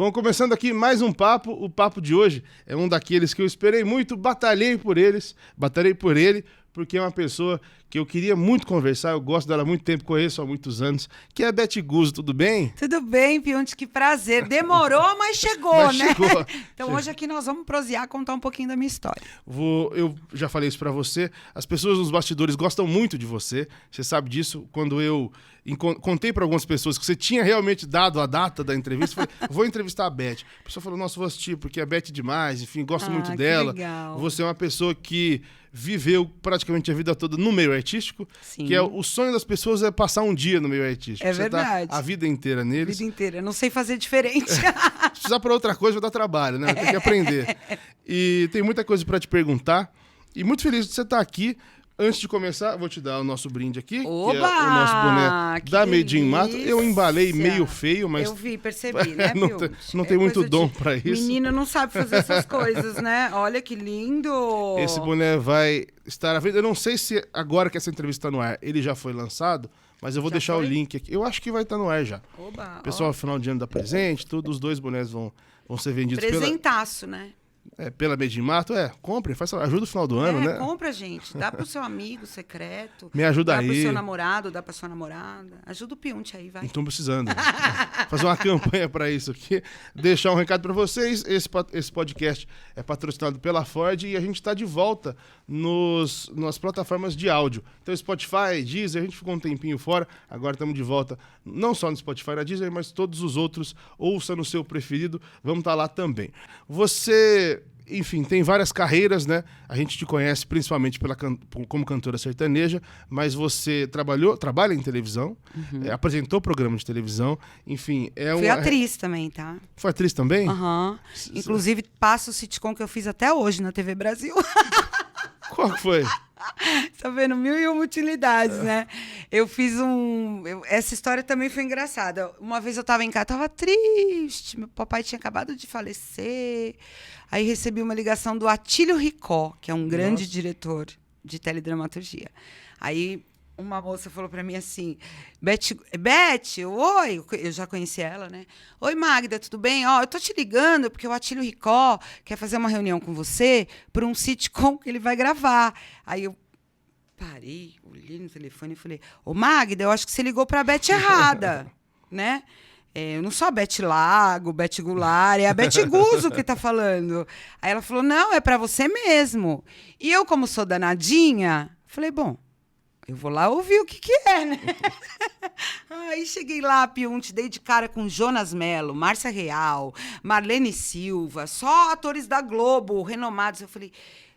Bom, começando aqui mais um papo. O papo de hoje é um daqueles que eu esperei muito, batalhei por ele, porque é uma pessoa que eu queria muito conversar, eu gosto dela há muito tempo, conheço há muitos anos, que é a Beth Guzzo, tudo bem? Tudo bem, Pionte, que prazer. Demorou, mas chegou, Mas né? chegou. Então hoje aqui nós vamos prosear, contar um pouquinho da minha história. Eu já falei isso pra você, as pessoas nos bastidores gostam muito de você, você sabe disso, quando eu contei pra algumas pessoas que você tinha realmente dado a data da entrevista, eu falei, vou entrevistar a Beth. A pessoa falou, nossa, vou assistir, porque a Beth é demais, enfim, gosto muito dela. Legal. Você é uma pessoa que viveu praticamente a vida toda no meio artístico, Sim. que é o sonho das pessoas é passar um dia no meio artístico. É você verdade. Tá a vida inteira neles. A vida inteira. Eu não sei fazer diferente. Se precisar para outra coisa, vai dar trabalho, né? Tem que aprender. E tem muita coisa para te perguntar. E muito feliz de você estar aqui. Antes de começar, vou te dar o nosso brinde aqui, Oba! que é o nosso boné da Made in Mato. Eu embalei meio feio, mas... Eu vi, percebi, né, não tem muito dom para isso. Menino não sabe fazer essas coisas, né? Olha que lindo! Esse boné vai estar à venda. Eu não sei se agora que essa entrevista está no ar, ele já foi lançado, mas eu vou deixar o link aqui. Eu acho que vai estar no ar já. Oba! O pessoal, no final de ano, dá presente, tudo. Os dois bonés vão ser vendidos Presentaço, né? pela Made in Mato. Compre, ajuda o final do ano, né? Compra, gente. Dá pro seu amigo secreto. Me ajuda dá aí. Dá pro seu namorado, dá pra sua namorada. Ajuda o Pionte aí, vai. Não estão precisando. Fazer uma campanha para isso aqui. Deixar um recado para vocês. Esse podcast é patrocinado pela Ford e a gente está de volta nas plataformas de áudio. Então, Spotify, Deezer, a gente ficou um tempinho fora. Agora estamos de volta, não só no Spotify, na Deezer, mas todos os outros. Ouça no seu preferido. Vamos estar lá também. Você... Enfim, tem várias carreiras, né? A gente te conhece principalmente como cantora sertaneja, mas você trabalha em televisão, apresentou programa de televisão, enfim... Fui atriz também, tá? Foi atriz também? Aham. Inclusive, passo o sitcom que eu fiz até hoje na TV Brasil. Qual que foi? Tá vendo? 1001 utilidades, né? Eu fiz essa história também foi engraçada. Uma vez eu tava em casa, tava triste. Meu papai tinha acabado de falecer. Aí recebi uma ligação do Atílio Ricó, que é um grande diretor de teledramaturgia. Aí uma moça falou pra mim assim, Beth, oi, eu já conheci ela, né? Oi, Magda, tudo bem? Eu tô te ligando porque o Atílio Ricó quer fazer uma reunião com você para um sitcom que ele vai gravar. Aí eu parei, olhei no telefone e falei, ô Magda, eu acho que você ligou pra Beth errada, né? Eu não sou a Beth Lago, Beth Goulart, é a Beth Guzzo que tá falando. Aí ela falou, não, é pra você mesmo. E eu, como sou danadinha, falei, bom, eu vou lá ouvir o que é, né? Aí cheguei lá, Pionte, dei de cara com Jonas Mello, Márcia Real, Marlene Silva, só atores da Globo, renomados. Eu falei,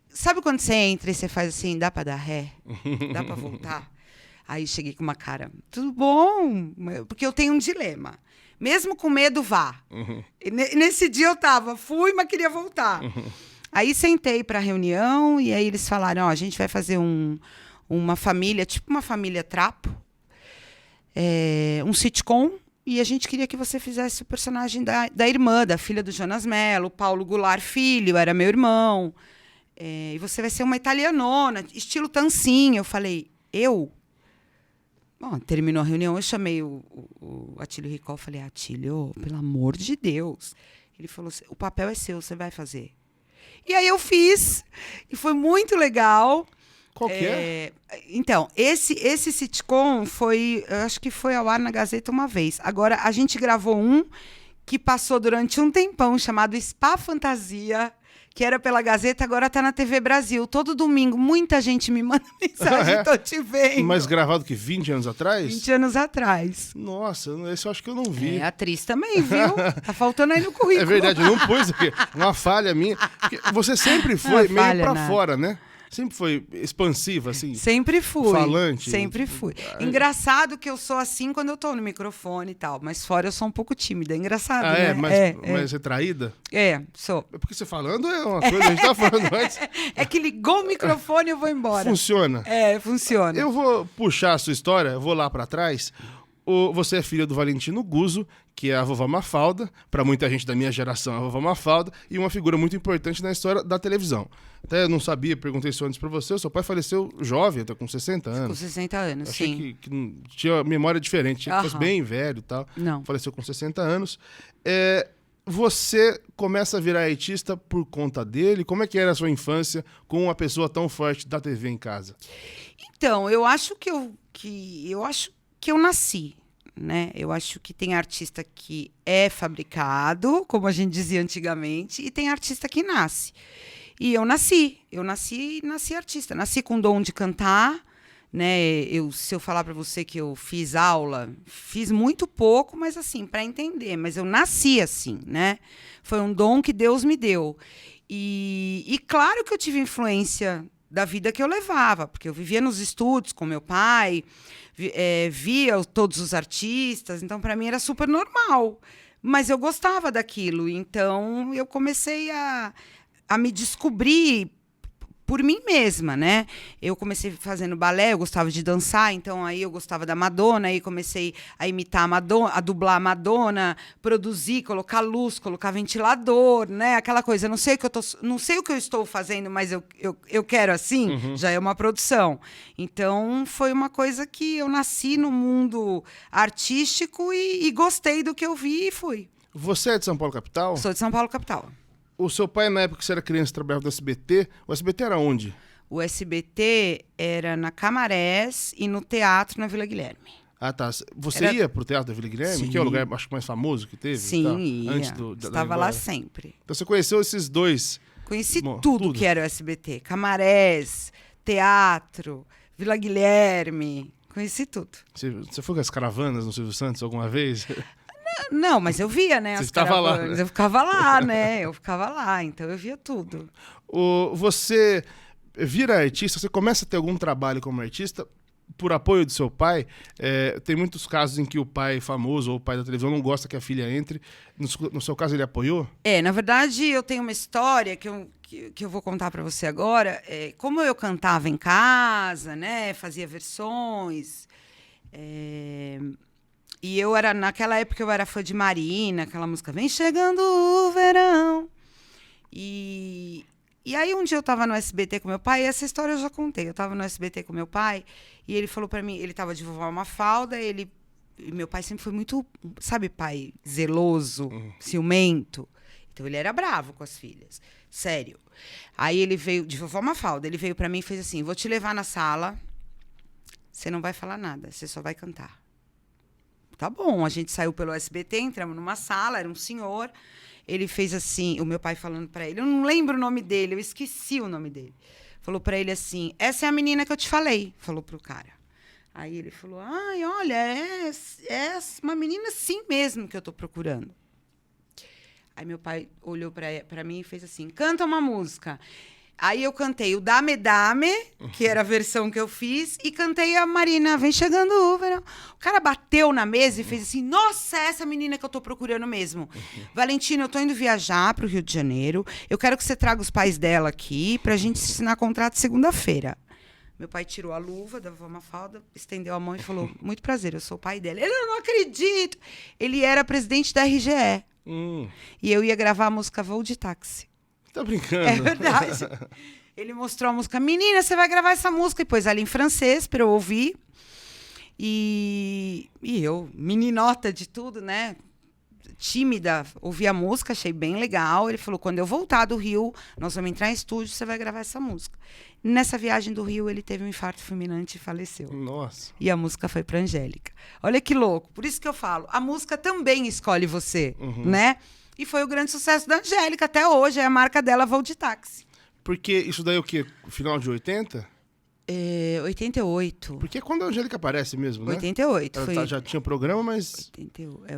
sabe quando você entra e você faz assim, dá pra dar ré? Dá pra voltar? Aí cheguei com uma cara, tudo bom? Porque eu tenho um dilema. Mesmo com medo, vá. Nesse dia eu fui, mas queria voltar. Aí sentei para a reunião e aí eles falaram, a gente vai fazer uma família, tipo uma família trapo, um sitcom, e a gente queria que você fizesse o personagem da irmã, da filha do Jonas Mello, Paulo Goulart Filho, era meu irmão. E você vai ser uma italianona, estilo Tancinha. Eu falei, Bom, terminou a reunião, eu chamei o Atílio Ricó, falei, Atílio, pelo amor de Deus. Ele falou, o papel é seu, você vai fazer. E aí eu fiz, e foi muito legal. Qual que é? Então, esse sitcom eu acho que foi ao ar na Gazeta uma vez. Agora, a gente gravou um que passou durante um tempão, chamado Spa Fantasia, que era pela Gazeta, agora tá na TV Brasil. Todo domingo, muita gente me manda mensagem, tô te vendo. Mas gravado que 20 anos atrás? 20 anos atrás. Nossa, esse eu acho que eu não vi. Atriz também, viu? Tá faltando aí no currículo. É verdade, eu não pus aqui. Uma falha minha. Porque você sempre foi meio pra fora, né? Sempre foi expansiva, assim? Sempre fui. Falante? Sempre fui. Engraçado que eu sou assim quando eu tô no microfone e tal, mas fora eu sou um pouco tímida. É engraçado, né? Mas retraída? Sou. É porque você falando é uma coisa, a gente tava falando antes. É que ligou o microfone e eu vou embora. Funciona? Funciona. Eu vou puxar a sua história, vou lá pra trás. Você é filha do Valentino Guzzo, que é a vovó Mafalda, para muita gente da minha geração, a vovó Mafalda, e uma figura muito importante na história da televisão. Até eu não sabia, perguntei isso antes para você, o seu pai faleceu jovem, até com 60 anos. Com 60 anos, achei sim. que tinha memória diferente, tinha que fosse bem velho e tal. Não. Faleceu com 60 anos. você começa a virar artista por conta dele? Como é que era a sua infância com uma pessoa tão forte da TV em casa? Então, eu acho que eu nasci, né? Eu acho que tem artista que é fabricado, como a gente dizia antigamente, e tem artista que nasce. E eu nasci artista. Nasci com o dom de cantar, né? Se eu falar para você que eu fiz aula, fiz muito pouco, mas assim, para entender. Mas eu nasci assim, né? Foi um dom que Deus me deu. E claro que eu tive influência da vida que eu levava, porque eu vivia nos estúdios com meu pai, via todos os artistas, então para mim era super normal. Mas eu gostava daquilo, então eu comecei a me descobrir por mim mesma, né? Eu comecei fazendo balé, eu gostava de dançar, então aí eu gostava da Madonna, aí comecei a imitar a Madonna, a dublar a Madonna, produzir, colocar luz, colocar ventilador, né? Aquela coisa, não sei o que eu estou fazendo, mas eu quero assim, já é uma produção. Então foi uma coisa que eu nasci no mundo artístico e gostei do que eu vi e fui. Você é de São Paulo, capital? Sou de São Paulo, capital. O seu pai, na época que você era criança, trabalhava no SBT. O SBT era onde? O SBT era na Camarés e no teatro na Vila Guilherme. Ah, tá. Você ia pro Teatro da Vila Guilherme? Sim. Que é o lugar, acho que mais famoso que teve? Sim, ia. Antes Estava lá sempre. Então você conheceu esses dois? Conheci tudo que era o SBT. Camarés, teatro, Vila Guilherme. Conheci tudo. Você foi com as caravanas no Silvio Santos alguma vez? Não, mas eu via, né? Você as estava lá, caravanas. né? Eu ficava lá, né? Eu ficava lá, então eu via tudo. Você vira artista, você começa a ter algum trabalho como artista por apoio do seu pai. Tem muitos casos em que o pai famoso ou o pai da televisão não gosta que a filha entre. No seu caso, ele apoiou? Na verdade, eu tenho uma história que eu vou contar para você agora. Como eu cantava em casa, né? Fazia versões. E naquela época eu era fã de Marina, aquela música Vem Chegando o Verão. E aí um dia eu estava no SBT com meu pai, e essa história eu já contei. Eu estava no SBT com meu pai, e ele falou para mim, ele estava de vovó Mafalda, e meu pai sempre foi muito, sabe, pai zeloso, ciumento. Então ele era bravo com as filhas, sério. Aí ele veio, de vovó Mafalda, ele veio para mim e fez assim, vou te levar na sala, você não vai falar nada, você só vai cantar. Tá bom, a gente saiu pelo SBT, entramos numa sala, era um senhor, ele fez assim, o meu pai falando pra ele, eu não lembro o nome dele, eu esqueci o nome dele. Falou pra ele assim, essa é a menina que eu te falei, falou pro cara. Aí ele falou, ai, olha, é uma menina assim mesmo que eu tô procurando. Aí meu pai olhou pra mim e fez assim, canta uma música. Aí eu cantei o Dame Dame, que era a versão que eu fiz, e cantei a Marina, Vem Chegando o Verão. O cara bateu na mesa e fez assim, nossa, é essa menina que eu tô procurando mesmo. Valentina, eu tô indo viajar pro Rio de Janeiro, eu quero que você traga os pais dela aqui pra gente assinar contrato segunda-feira. Meu pai tirou a luva da vovó Mafalda, estendeu a mão e falou, muito prazer, eu sou o pai dela. Ele, eu não acredito! Ele era presidente da RGE. E eu ia gravar a música Voo de Táxi. Tá brincando? É verdade. Ele mostrou a música. Menina, você vai gravar essa música. E pôs ela em francês para eu ouvir. E eu, meninota de tudo, né? Tímida, ouvi a música, achei bem legal. Ele falou, quando eu voltar do Rio, nós vamos entrar em estúdio, você vai gravar essa música. Nessa viagem do Rio, ele teve um infarto fulminante e faleceu. Nossa. E a música foi pra Angélica. Olha que louco. Por isso que eu falo, a música também escolhe você, né? E foi o grande sucesso da Angélica. Até hoje é a marca dela, Voo de Táxi. Porque isso daí é o quê? Final de 80? 88. Porque é quando a Angélica aparece mesmo, né? 88. Ela já tinha programa, mas...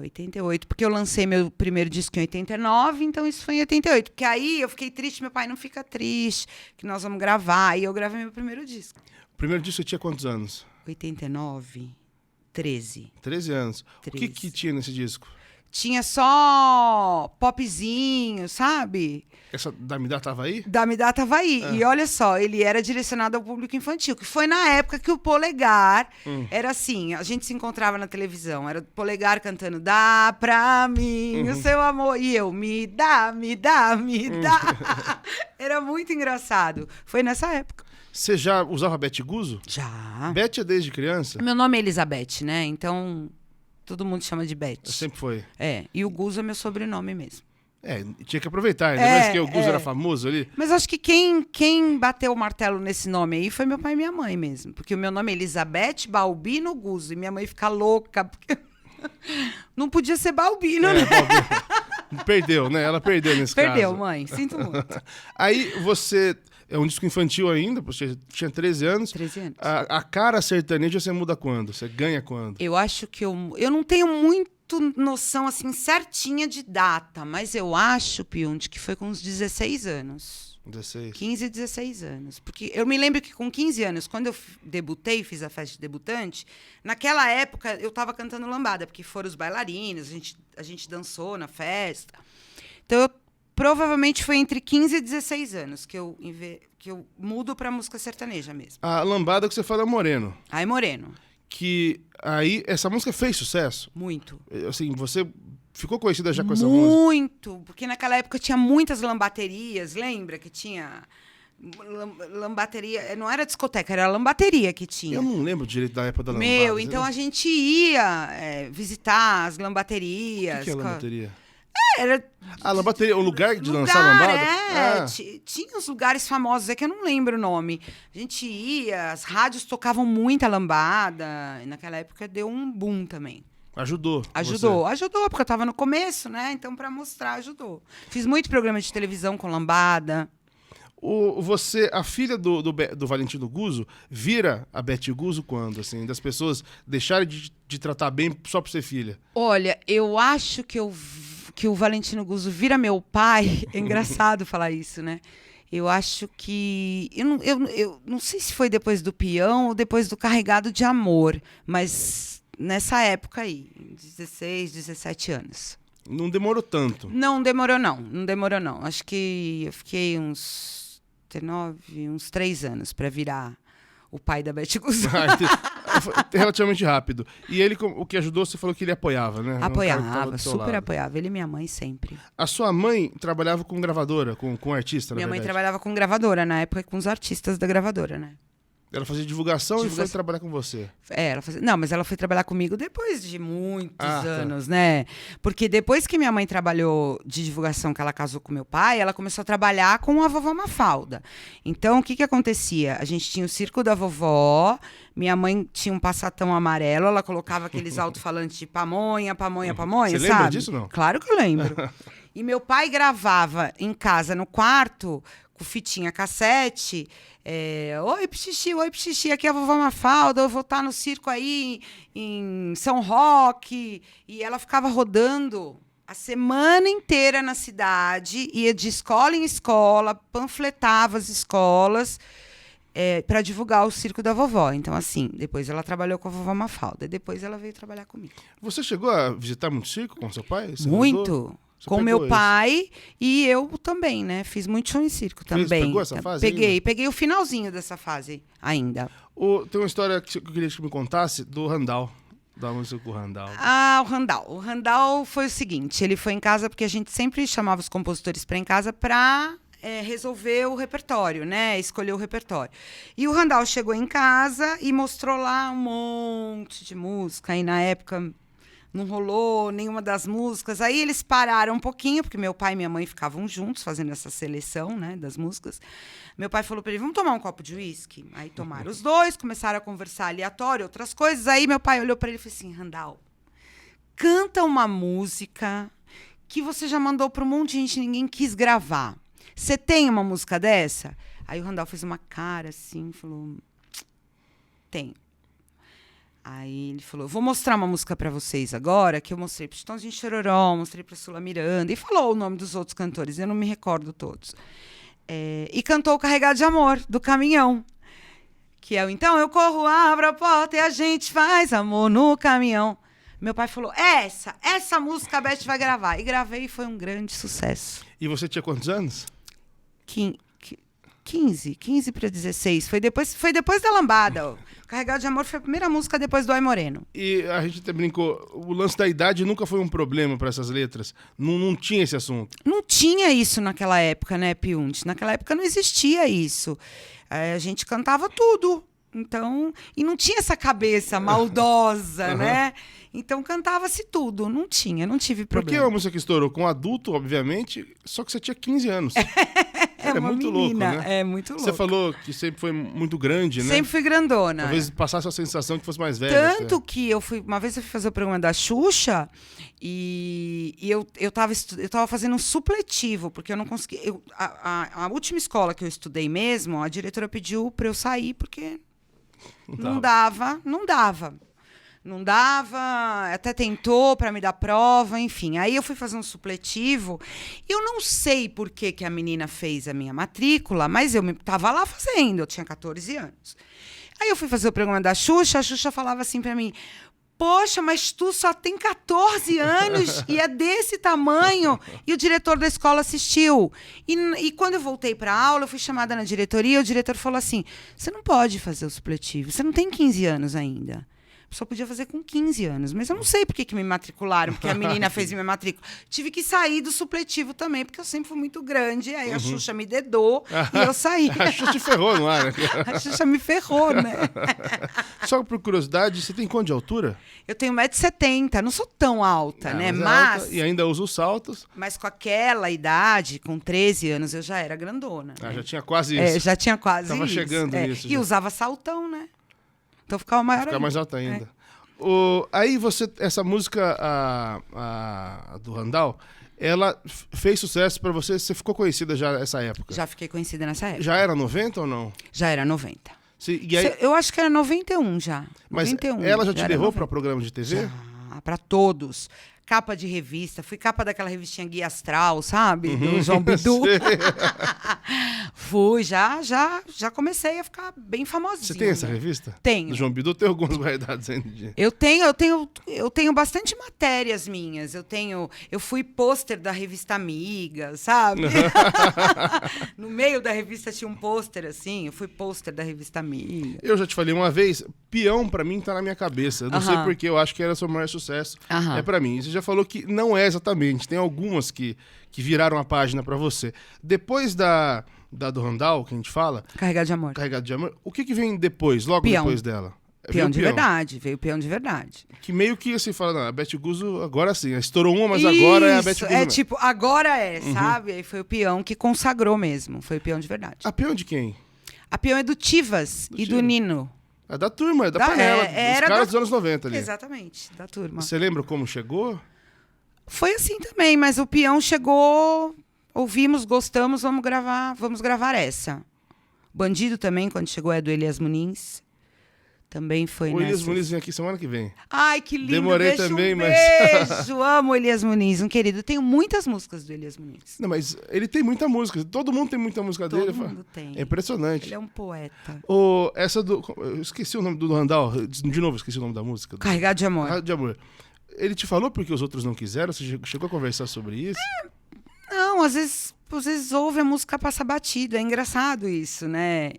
88. Porque eu lancei meu primeiro disco em 89, então isso foi em 88. Porque aí eu fiquei triste, meu pai não fica triste, que nós vamos gravar. Aí eu gravei meu primeiro disco. O primeiro disco você tinha quantos anos? 89, 13. 13 anos. 13. O que tinha nesse disco? Tinha só popzinho, sabe? Essa Damidá tava aí? Damidá tava aí. E olha só, ele era direcionado ao público infantil, que foi na época que o Polegar era assim, a gente se encontrava na televisão, era o Polegar cantando Dá pra mim o seu amor, e eu me dá, me dá, me dá. Era muito engraçado. Foi nessa época. Você já usava Bete Guzzo? Já. Bete é desde criança? Meu nome é Elizabeth, né? Então todo mundo chama de Beth. Sempre foi. E o Guzzo é meu sobrenome mesmo. Tinha que aproveitar, ainda mais que o Guzo era famoso ali. Mas acho que quem bateu o martelo nesse nome aí foi meu pai e minha mãe mesmo. Porque o meu nome é Elizabeth Balbino Guzo. E minha mãe fica louca, porque não podia ser Balbino, né? Balbino. Perdeu, né? Ela perdeu nesse caso. Perdeu, mãe. Sinto muito. Aí você... É um disco infantil ainda, você tinha 13 anos. 13 anos. A cara sertaneja você muda quando? Você ganha quando? Eu acho que eu não tenho muito noção assim certinha de data, mas eu acho, Piundi, que foi com uns 16 anos. 16. 15, 16 anos. Porque eu me lembro que com 15 anos, quando eu debutei, fiz a festa de debutante, naquela época eu estava cantando lambada, porque foram os bailarinos, a gente dançou na festa. Então, provavelmente foi entre 15 e 16 anos que eu mudo para música sertaneja mesmo. A lambada que você fala é Moreno. Aí, Moreno. Que aí, essa música fez sucesso? Muito. Assim, você ficou conhecida já com essa música? Muito, porque naquela época tinha muitas lambaterias, lembra que tinha lambateria, não era discoteca, era lambateria que tinha. Eu não lembro direito da época da lambada. Então a gente ia visitar as lambaterias. O que é lambateria? Era a lambateria, o lugar de lançar lambada? Tinha uns lugares famosos, é que eu não lembro o nome. A gente ia, as rádios tocavam muita lambada, e naquela época deu um boom também. Ajudou, porque eu estava no começo, né? Então, para mostrar, ajudou. Fiz muito programa de televisão com lambada. A filha do Valentino Guzzo, vira a Beth Guzzo quando? Assim, das pessoas deixarem de tratar bem só por ser filha? Olha, eu acho que o Valentino Guzzo vira meu pai. É engraçado falar isso, né? Eu acho que... Eu não sei se foi depois do Peão ou depois do Carregado de Amor, mas nessa época aí, 16, 17 anos. Não demorou tanto? Não demorou, não. Acho que eu fiquei uns 3 anos para virar o pai da Beth Guzzo. Relativamente rápido. E ele, o que ajudou, você falou que ele apoiava, né? Apoiava, super apoiava. Ele e minha mãe sempre. A sua mãe trabalhava com gravadora, com artista, Minha na mãe verdade? trabalhava com gravadora, na época com os artistas da gravadora, né? Ela fazia divulgação e foi trabalhar com você? Não, mas ela foi trabalhar comigo depois de muitos anos, né? Porque depois que minha mãe trabalhou de divulgação, que ela casou com meu pai, ela começou a trabalhar com a vovó Mafalda. Então, o que acontecia? A gente tinha o circo da vovó, minha mãe tinha um passatão amarelo, ela colocava aqueles alto-falantes de pamonha, pamonha, pamonha, Você sabe? lembra disso, não? Claro que eu lembro. E meu pai gravava em casa, no quarto, com fitinha cassete. Oi, Pichichi, aqui é a vovó Mafalda, eu vou estar no circo aí em São Roque. E ela ficava rodando a semana inteira na cidade, ia de escola em escola, panfletava as escolas para divulgar o circo da vovó. Então, assim, depois ela trabalhou com a vovó Mafalda, depois ela veio trabalhar comigo. Você chegou a visitar muito circo com seu pai? Você muito. Rodou? Com meu pai e eu também, né? Fiz muito show em circo também. Pegou essa fase ainda? Peguei o finalzinho dessa fase ainda. Tem uma história que eu queria que me contasse do Randall, da música com o Randall. O Randall. O Randall foi o seguinte, ele foi em casa porque a gente sempre chamava os compositores para em casa para resolver o repertório, né? Escolher o repertório. E o Randall chegou em casa e mostrou lá um monte de música. E na época não rolou nenhuma das músicas. Aí eles pararam um pouquinho, porque meu pai e minha mãe ficavam juntos fazendo essa seleção, né, das músicas. Meu pai falou para ele, vamos tomar um copo de uísque? Aí tomaram os dois, começaram a conversar aleatório, outras coisas. Aí meu pai olhou para ele e falou assim, Randall, canta uma música que você já mandou para um monte de gente, ninguém quis gravar. Você tem uma música dessa? Aí o Randall fez uma cara assim, falou, tenho. Aí ele falou, vou mostrar uma música para vocês agora, que eu mostrei para Chitãozinho Chororó, mostrei para Sula Miranda, e falou o nome dos outros cantores, eu não me recordo todos. E cantou o Carregado de Amor, do Caminhão, que é o Então Eu Corro, abro a porta e a gente faz amor no caminhão. Meu pai falou, essa música a Beth vai gravar. E gravei e foi um grande sucesso. E você tinha quantos anos? 15 para 16. Foi depois da lambada. Ó. Carregado de Amor foi a primeira música depois do Ai Moreno. E a gente até brincou, o lance da idade nunca foi um problema para essas letras? Não tinha esse assunto? Não tinha isso naquela época, né, Piundi? Naquela época não existia isso. A gente cantava tudo, Então, e não tinha essa cabeça maldosa, né? Então cantava-se tudo. Não tive Porque problema. a música que estourou com adulto, obviamente, só que você tinha 15 anos. É Era uma muito menina, louco, né? é muito louco. Você falou que sempre foi muito grande, né? Sempre fui grandona. Talvez passasse a sensação que fosse mais velha. Tanto que uma vez eu fui fazer o programa da Xuxa e eu tava fazendo um supletivo, porque eu não consegui. A última escola que eu estudei mesmo, a diretora pediu para eu sair, porque não dava. Não dava, até tentou para me dar prova, enfim. Aí eu fui fazer um supletivo. Eu não sei por que a menina fez a minha matrícula, mas eu estava lá fazendo, eu tinha 14 anos. Aí eu fui fazer o programa da Xuxa, a Xuxa falava assim para mim: poxa, mas tu só tem 14 anos e é desse tamanho. E o diretor da escola assistiu. E quando eu voltei para a aula, eu fui chamada na diretoria, o diretor falou assim: você não pode fazer o supletivo, você não tem 15 anos ainda. Só podia fazer com 15 anos. Mas eu não sei por que me matricularam, porque a menina fez minha matrícula. Tive que sair do supletivo também, porque eu sempre fui muito grande. Aí a Xuxa me dedou e eu saí. A Xuxa te ferrou, não é? A Xuxa me ferrou, né? Só por curiosidade, você tem quanto de altura? Eu tenho 1,70 m, não sou tão alta, né? Mas alta, e ainda usa os saltos. Mas com aquela idade, com 13 anos, eu já era grandona. Né? Já tinha quase isso. Já tinha quase Tava isso. chegando nisso. E usava saltão, né? Então ficava maior ainda. Ficava mais alta ainda. Aí essa música a do Randall, ela fez sucesso pra você? Você ficou conhecida já nessa época? Já fiquei conhecida nessa época. Já era 90 ou não? Já era 90. E aí... Eu acho que era 91 já. Mas 91, ela já te levou para programa de TV? Já, para todos. Capa de revista. Fui capa daquela revistinha Guia Astral, sabe? Do João Bidu. Fui, já comecei a ficar bem famosinha. Você tem essa revista? Tenho. Do João Bidu tem alguns guardados ainda. Eu tenho bastante matérias minhas. Eu fui pôster da revista Amiga, sabe? No meio da revista tinha um pôster assim. Eu fui pôster da revista Amiga. Eu já te falei uma vez, Peão pra mim tá na minha cabeça. Eu não sei porque eu acho que era seu maior sucesso. É pra mim. Você já falou que não é exatamente. Tem algumas que viraram a página pra você. Depois da do Randall, que a gente fala... Carregado de Amor. Carregado de Amor. O que vem depois, logo Peão. depois dela? Peão de verdade. Veio Peão de verdade. Que meio que assim fala, não, a Beth Guzzo agora sim. Estourou uma, mas agora é a Beth Guzzo. É tipo, agora sabe? Aí foi o Peão que consagrou mesmo. Foi o Peão de verdade. A Peão de quem? A Peão é do Tivas e do Nino. É da turma, é da panela, dos caras dos anos 90 ali. Exatamente, da turma. Você lembra como chegou? Foi assim também, mas o Peão chegou, ouvimos, gostamos, vamos gravar essa. Bandido também, quando chegou, é do Elias Muniz. Também foi O Elias Muniz vem aqui semana que vem. Ai, que lindo. Demorei beijo, também, mas... Beijo, amo o Elias Muniz, um querido. Tenho muitas músicas do Elias Muniz. Não, mas ele tem muita música. Todo mundo tem muita música dele. Todo mundo tem. É impressionante. Ele é um poeta. Eu esqueci o nome do Randall. De novo, esqueci o nome da música. Carregado de Amor. Carregado de Amor. Ele te falou porque os outros não quiseram? Você chegou a conversar sobre isso? Não, às vezes ouve a música passar batido. É engraçado isso, né?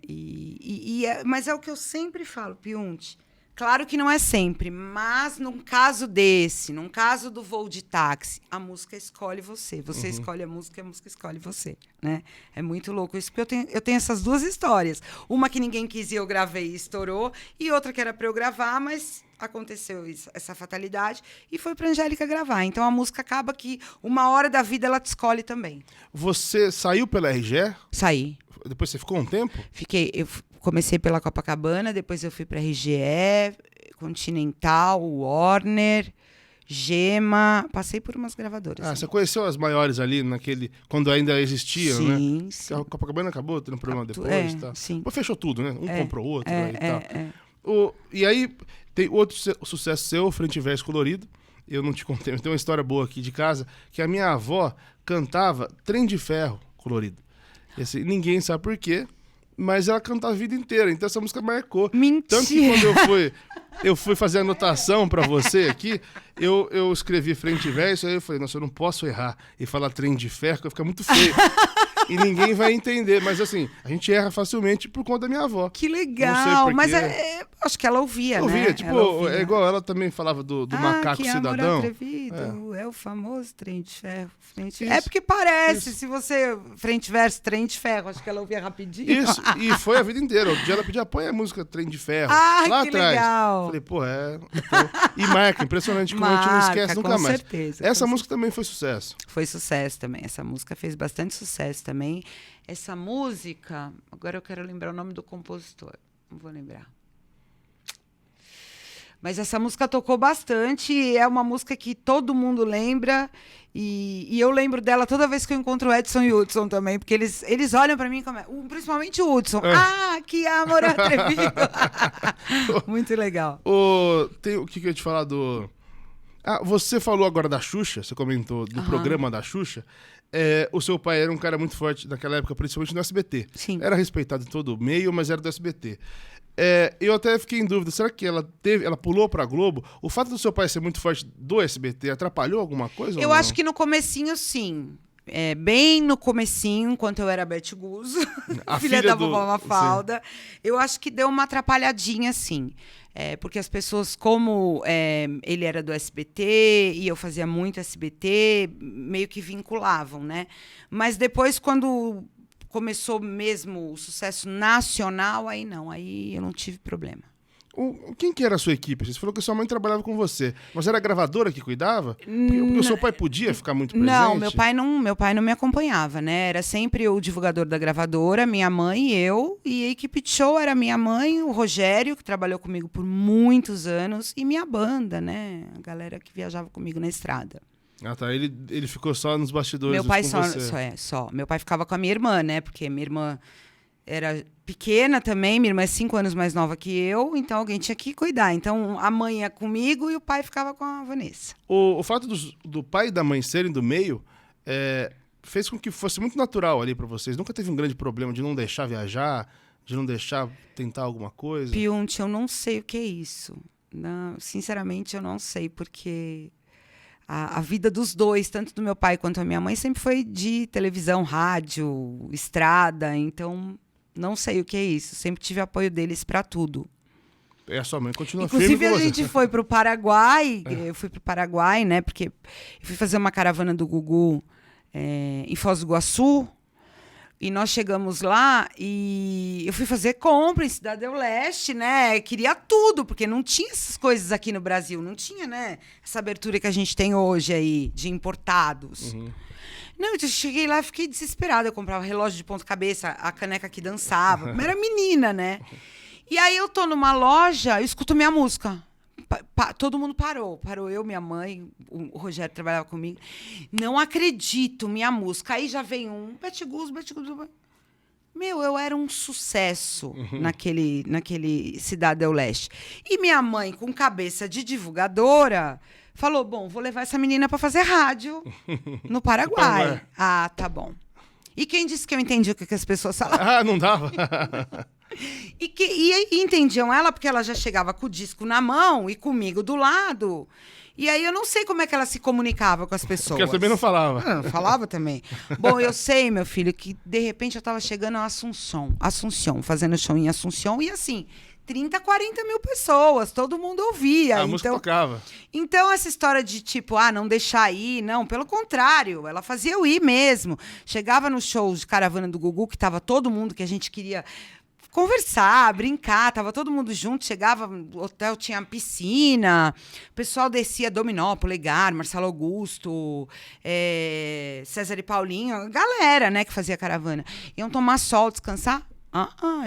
Mas é o que eu sempre falo, Piunte. Claro que não é sempre, mas num caso desse, num caso do voo de táxi, a música escolhe você. Você escolhe a música escolhe você, né? É muito louco isso, porque eu tenho essas duas histórias. Uma que ninguém quis e eu gravei e estourou, e outra que era para eu gravar, mas aconteceu essa fatalidade e foi para Angélica gravar. Então a música acaba que uma hora da vida ela te escolhe também. Você saiu pela RGE? Saí. Depois você ficou um tempo? Fiquei. Eu comecei pela Copacabana, depois eu fui para RGE, Continental, Warner, Gema. Passei por umas gravadoras. Você conheceu as maiores ali quando ainda existiam, né? Sim. A Copacabana acabou tendo problema depois, tá? Sim. Pô, fechou tudo, né? Um comprou o outro e tal. É. E aí tem outro sucesso seu, Frente e Verso Colorido. Eu não te contei, mas tem uma história boa aqui de casa, que a minha avó cantava Trem de Ferro Colorido. E assim, ninguém sabe por quê, mas ela cantava a vida inteira, então essa música marcou. Mentira! Tanto que quando eu fui fazer a anotação pra você aqui, eu escrevi Frente e Verso, aí eu falei, nossa, eu não posso errar e falar Trem de Ferro, que vai ficar muito feio. e ninguém vai entender. Mas assim, a gente erra facilmente por conta da minha avó. Que Não sei legal. por Mas quê. acho que ela ouvia, Ouvia, né? tipo, Ela ouvia. é igual ela também falava do macaco que cidadão. amor atrevido, é o famoso trem de ferro. Frente... Isso, É porque parece, isso. se você frente verso trem de ferro, acho que ela ouvia rapidinho. Isso, e foi a vida inteira. Um dia ela pedia, põe a música Trem de Ferro. Ah, lá que atrás. legal. Falei, pô, Então... E marca, impressionante como a gente não esquece nunca com mais. certeza, Essa com música também foi sucesso. Foi sucesso também. Essa música fez bastante sucesso também. Essa música, agora eu quero lembrar o nome do compositor. Não vou lembrar. Mas essa música tocou bastante. É uma música que todo mundo lembra. E eu lembro dela toda vez que eu encontro o Edson e o Hudson também. Porque eles olham pra mim, principalmente o Hudson. Que amor atrevido. Muito legal. O que eu ia te falar do... você falou agora da Xuxa, você comentou do programa da Xuxa. O seu pai era um cara muito forte naquela época, principalmente no SBT. Sim. Era respeitado em todo o meio, mas era do SBT. Eu até fiquei em dúvida, será que ela pulou pra Globo? O fato do seu pai ser muito forte do SBT atrapalhou alguma coisa? Eu acho que no comecinho, sim. Bem no comecinho, enquanto eu era Beth Guzzo, filha da vovó Mafalda, eu acho que deu uma atrapalhadinha, sim. Porque as pessoas, como ele era do SBT e eu fazia muito SBT, meio que vinculavam, né? Mas depois, quando começou mesmo o sucesso nacional, aí eu não tive problema. Quem que era a sua equipe? Você falou que sua mãe trabalhava com você. Mas era a gravadora que cuidava? Porque o seu pai podia ficar muito presente? Não, meu pai não me acompanhava, né? Era sempre o divulgador da gravadora, minha mãe e eu. E a equipe de show era minha mãe, o Rogério, que trabalhou comigo por muitos anos, e minha banda, né? A galera que viajava comigo na estrada. Tá. Ele ficou só nos bastidores Meu pai com você. só. Meu pai ficava com a minha irmã, né? Porque minha irmã era pequena também, minha irmã é 5 anos mais nova que eu, então alguém tinha que cuidar. Então a mãe ia comigo e o pai ficava com a Vanessa. O fato do pai e da mãe serem do meio fez com que fosse muito natural ali pra vocês. Nunca teve um grande problema de não deixar viajar, de não deixar tentar alguma coisa? Piunte, eu não sei o que é isso. Não, sinceramente, eu não sei, porque a vida dos dois, tanto do meu pai quanto da minha mãe, sempre foi de televisão, rádio, estrada, então não sei o que é isso. Sempre tive apoio deles para tudo. A sua mãe continua Inclusive, firme com você. a gente foi para o Paraguai, eu fui para o Paraguai, né, porque eu fui fazer uma caravana do Gugu em Foz do Iguaçu, e nós chegamos lá e eu fui fazer compra em Cidade do Leste, né? Queria tudo, porque não tinha essas coisas aqui no Brasil. Não tinha, né? Essa abertura que a gente tem hoje aí, de importados. Uhum. Não, eu cheguei lá e fiquei desesperada. Eu comprava relógio de ponta-cabeça, a caneca que dançava. Era menina, né? E aí eu tô numa loja, eu escuto minha música. Todo mundo parou, eu, minha mãe, o Rogério trabalhava comigo. Não acredito, minha música. Aí já vem Beth Guzzo. Meu, eu era um sucesso naquele Cidade do Leste. E minha mãe, com cabeça de divulgadora, falou, bom, vou levar essa menina para fazer rádio no Paraguai. Tá bom. E quem disse que eu entendi o que as pessoas falavam? Não dava. E entendiam ela porque ela já chegava com o disco na mão e comigo do lado. E aí eu não sei como é que ela se comunicava com as pessoas. Porque ela também não falava. Não falava também. Bom, eu sei, meu filho, que de repente eu estava chegando a Assunção, fazendo show em Assunção, e assim, 30, 40 mil pessoas, todo mundo ouvia. A música tocava. Então, essa história de tipo, não deixar ir, não, pelo contrário, ela fazia eu ir mesmo. Chegava no show de caravana do Gugu, que estava todo mundo que a gente queria conversar, brincar, tava todo mundo junto, chegava, o hotel tinha piscina, o pessoal descia Dominó, Polegar, Marcelo Augusto, César e Paulinho, a galera, né, que fazia caravana. Iam tomar sol, descansar?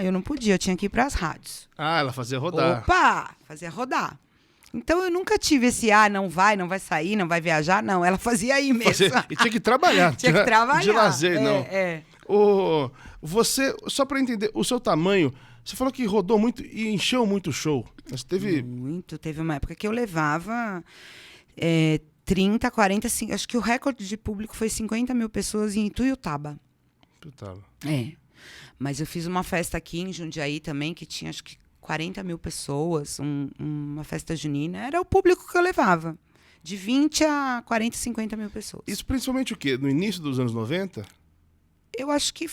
Eu não podia, eu tinha que ir para as rádios. Ela fazia rodar. Opa, fazia rodar. Então eu nunca tive esse, não vai sair, não vai viajar, não. Ela fazia aí mesmo. E tinha que trabalhar. Tinha que trabalhar. De lazer, não. Você, só para entender, o seu tamanho, você falou que rodou muito e encheu muito o show. Você teve... Muito. Teve uma época que eu levava 30, 40, acho que o recorde de público foi 50 mil pessoas em Ituiutaba. Mas eu fiz uma festa aqui em Jundiaí também, que tinha acho que 40 mil pessoas, uma festa junina. Era o público que eu levava. De 20 a 40, 50 mil pessoas. Isso principalmente o quê? No início dos anos 90? Eu acho que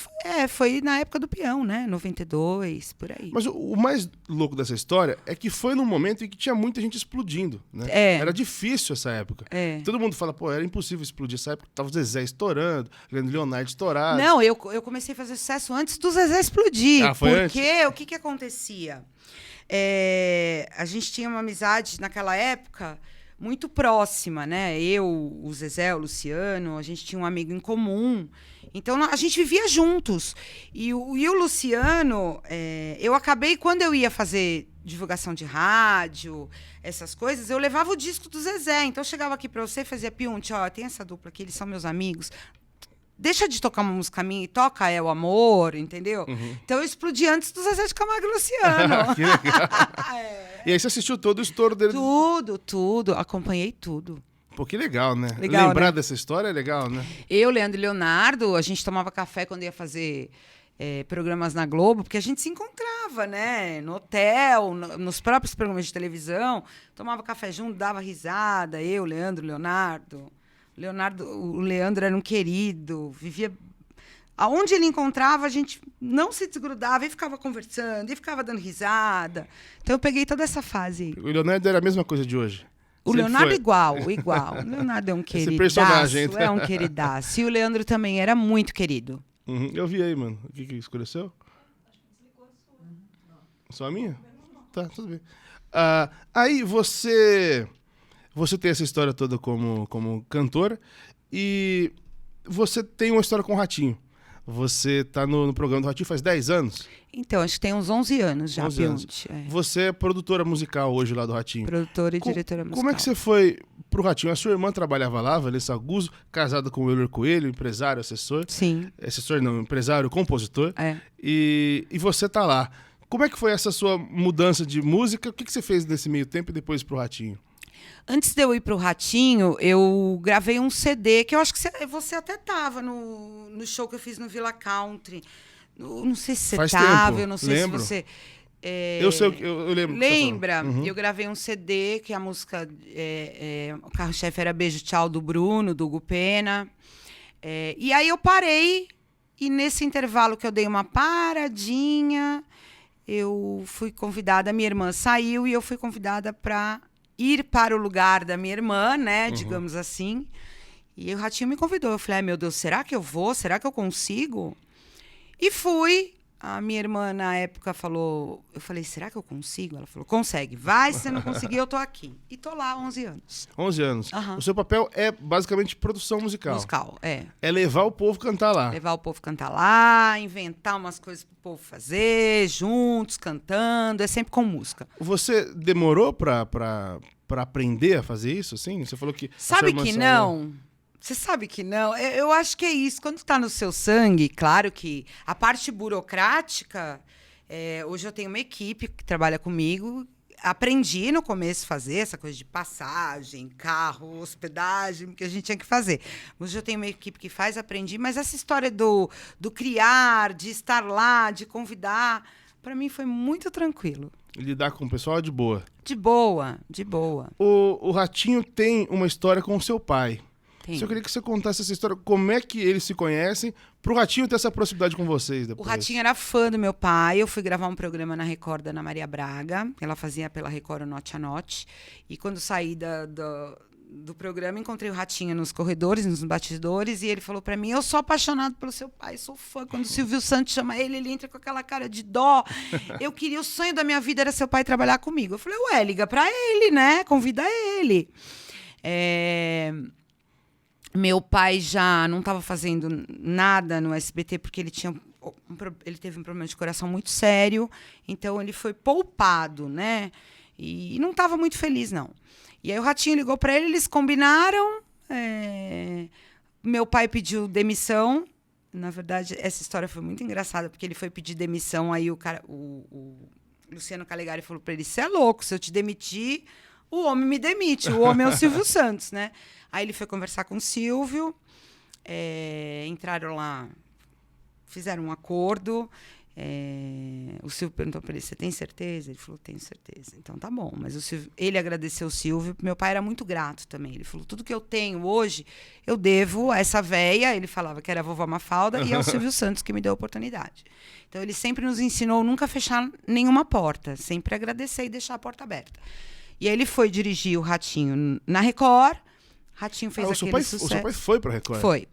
foi na época do peão, né? 92, por aí. Mas o mais louco dessa história é que foi num momento em que tinha muita gente explodindo, né? Era difícil essa época. Todo mundo fala, pô, era impossível explodir essa época. Tava o Zezé estourando, Leandro Leonardo estourado. Não, eu comecei a fazer sucesso antes do Zezé explodir. Foi porque antes? o que acontecia? A gente tinha uma amizade naquela época muito próxima, né? Eu, o Zezé, o Luciano, a gente tinha um amigo em comum. Então, a gente vivia juntos. E o Luciano, eu acabei, quando eu ia fazer divulgação de rádio, essas coisas, eu levava o disco do Zezé. Então, eu chegava aqui para você e fazia, Piunte, ó, tem essa dupla aqui, eles são meus amigos. Deixa de tocar uma música minha e toca É o Amor, entendeu? Então, eu explodi antes do Zezé de Camargo e Luciano. Que legal. E aí você assistiu todo o estouro dele? Tudo. Acompanhei tudo. Pô, que legal, né? Legal, lembrar né? dessa história é legal, né? Eu, Leandro e Leonardo, a gente tomava café quando ia fazer programas na Globo, porque a gente se encontrava, né? No hotel, nos próprios programas de televisão. Tomava café junto, dava risada. Eu, Leandro, Leonardo. O Leandro era um querido, vivia... Aonde ele encontrava, a gente não se desgrudava e ficava conversando, e ficava dando risada. Então, eu peguei toda essa fase aí. O Leonardo era a mesma coisa de hoje? O Sempre Leonardo foi. igual. O Leonardo é um queridaço. personagem, então. É um queridaço. E o Leandro também era muito querido. Eu vi aí, mano. O que escureceu? Só a minha? Tá, tudo bem. Aí você tem essa história toda como cantora e você tem uma história com o Ratinho. Você tá no programa do Ratinho faz 10 anos? Então, acho que tem uns 11 anos já, 11 anos. Você é produtora musical hoje lá do Ratinho. Produtora e diretora musical. Como é que você foi pro Ratinho? A sua irmã trabalhava lá, Vanessa Guzzo, casada com o Euler Coelho, empresário, assessor. Sim. Assessor não, empresário, compositor. É. E você tá lá. Como é que foi essa sua mudança de música? O que você fez nesse meio tempo e depois pro Ratinho? Antes de eu ir pro Ratinho, eu gravei um CD, que eu acho que você até tava no show que eu fiz no Villa Country. Não sei se você Faz tava, tempo. eu não sei Lembro. se você... Eu sei, eu lembro. Lembra? Eu gravei um CD, que a música... o carro-chefe era Beijo Tchau, do Bruno, do Hugo Pena. E aí eu parei, e nesse intervalo que eu dei uma paradinha, eu fui convidada, minha irmã saiu, e eu fui convidada para ir para o lugar da minha irmã, né, digamos assim. E o Ratinho me convidou. Eu falei, meu Deus, será que eu vou? Será que eu consigo? E fui. A minha irmã, na época, falou... Eu falei, será que eu consigo? Ela falou, consegue. Vai, se você não conseguir, eu tô aqui. E tô lá há 11 anos. 11 anos. Uhum. O seu papel é basicamente produção musical. Musical, É levar o povo cantar lá. Levar o povo cantar lá, inventar umas coisas pro povo fazer, juntos, cantando. É sempre com música. Você demorou pra aprender a fazer isso, assim? Você falou que... Sabe que não? Você sabe que não? Eu acho que é isso. Quando está no seu sangue, claro que a parte burocrática... hoje eu tenho uma equipe que trabalha comigo. Aprendi no começo a fazer essa coisa de passagem, carro, hospedagem, que a gente tinha que fazer. Hoje eu tenho uma equipe que faz, aprendi. Mas essa história do criar, de estar lá, de convidar... Para mim foi muito tranquilo. Lidar com o pessoal é de boa. De boa, de boa. O Ratinho tem uma história com o seu pai. Tem. Eu queria que você contasse essa história, como é que eles se conhecem, pro Ratinho ter essa proximidade com vocês depois. O Ratinho era fã do meu pai. Eu fui gravar um programa na Record da Ana Maria Braga. Ela fazia pela Record o Note a Note. E quando saí do programa, encontrei o Ratinho nos corredores, nos bastidores, e ele falou pra mim, eu sou apaixonado pelo seu pai, sou fã. Quando o Silvio Santos chama ele entra com aquela cara de dó. O sonho da minha vida era seu pai trabalhar comigo. Eu falei, ué, liga pra ele, né? Convida ele. Meu pai já não estava fazendo nada no SBT, porque ele teve um problema de coração muito sério, então ele foi poupado, né? E não estava muito feliz, não. E aí o Ratinho ligou para ele, eles combinaram. Meu pai pediu demissão. Na verdade, essa história foi muito engraçada, porque ele foi pedir demissão, aí o Luciano Calegari falou para ele, você é louco, se eu te demitir, o homem me demite, o homem é o Silvio Santos, né? Aí ele foi conversar com o Silvio, entraram lá, fizeram um acordo, O Silvio perguntou para ele, você tem certeza? Ele falou, tenho certeza. Então tá bom. Mas o Silvio, ele agradeceu o Silvio. Meu pai era muito grato também. Ele falou, tudo que eu tenho hoje, eu devo a essa véia. Ele falava que era a vovó Mafalda e ao Silvio Santos que me deu a oportunidade. Então ele sempre nos ensinou nunca fechar nenhuma porta. Sempre agradecer e deixar a porta aberta. E aí ele foi dirigir o Ratinho na Record. Ratinho fez aquele sucesso. O seu pai foi pra Record? Foi.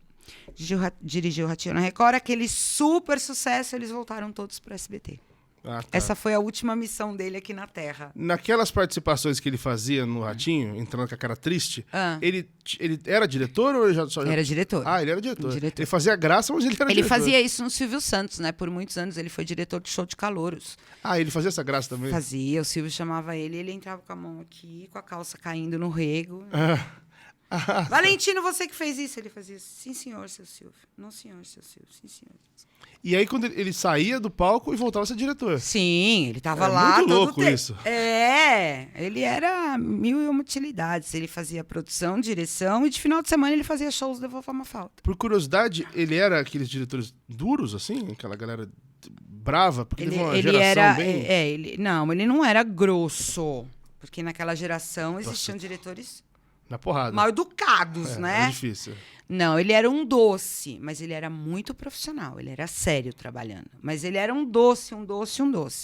Dirigiu o Ratinho na Record, aquele super sucesso, eles voltaram todos para o SBT. Ah, tá. Essa foi a última missão dele aqui na Terra. Naquelas participações que ele fazia no Ratinho, entrando com a cara triste, ele era diretor ou ele só... Era diretor. Ah, ele era diretor. Ele fazia graça, mas ele era diretor. Ele fazia isso no Silvio Santos, né? Por muitos anos ele foi diretor de Show de Calouros. Ah, ele fazia essa graça também? Fazia, o Silvio chamava ele entrava com a mão aqui, com a calça caindo no rego. Valentino, você que fez isso? Ele fazia, sim, senhor, seu Silvio. Não, senhor, seu Silvio. Sim, senhor. E aí, quando ele saía do palco e voltava a ser diretor. Sim, ele tava lá. Muito louco isso. Ele era 1001 utilidades. Ele fazia produção, direção e de final de semana ele fazia shows da Vovó Mafalda. Por curiosidade, ele era aqueles diretores duros, assim? Aquela galera brava? Porque teve uma geração bem... Não, ele não era grosso. Porque naquela geração existiam diretores... Na porrada. Mal educados, né? É difícil. Não, ele era um doce, mas ele era muito profissional. Ele era sério trabalhando. Mas ele era um doce.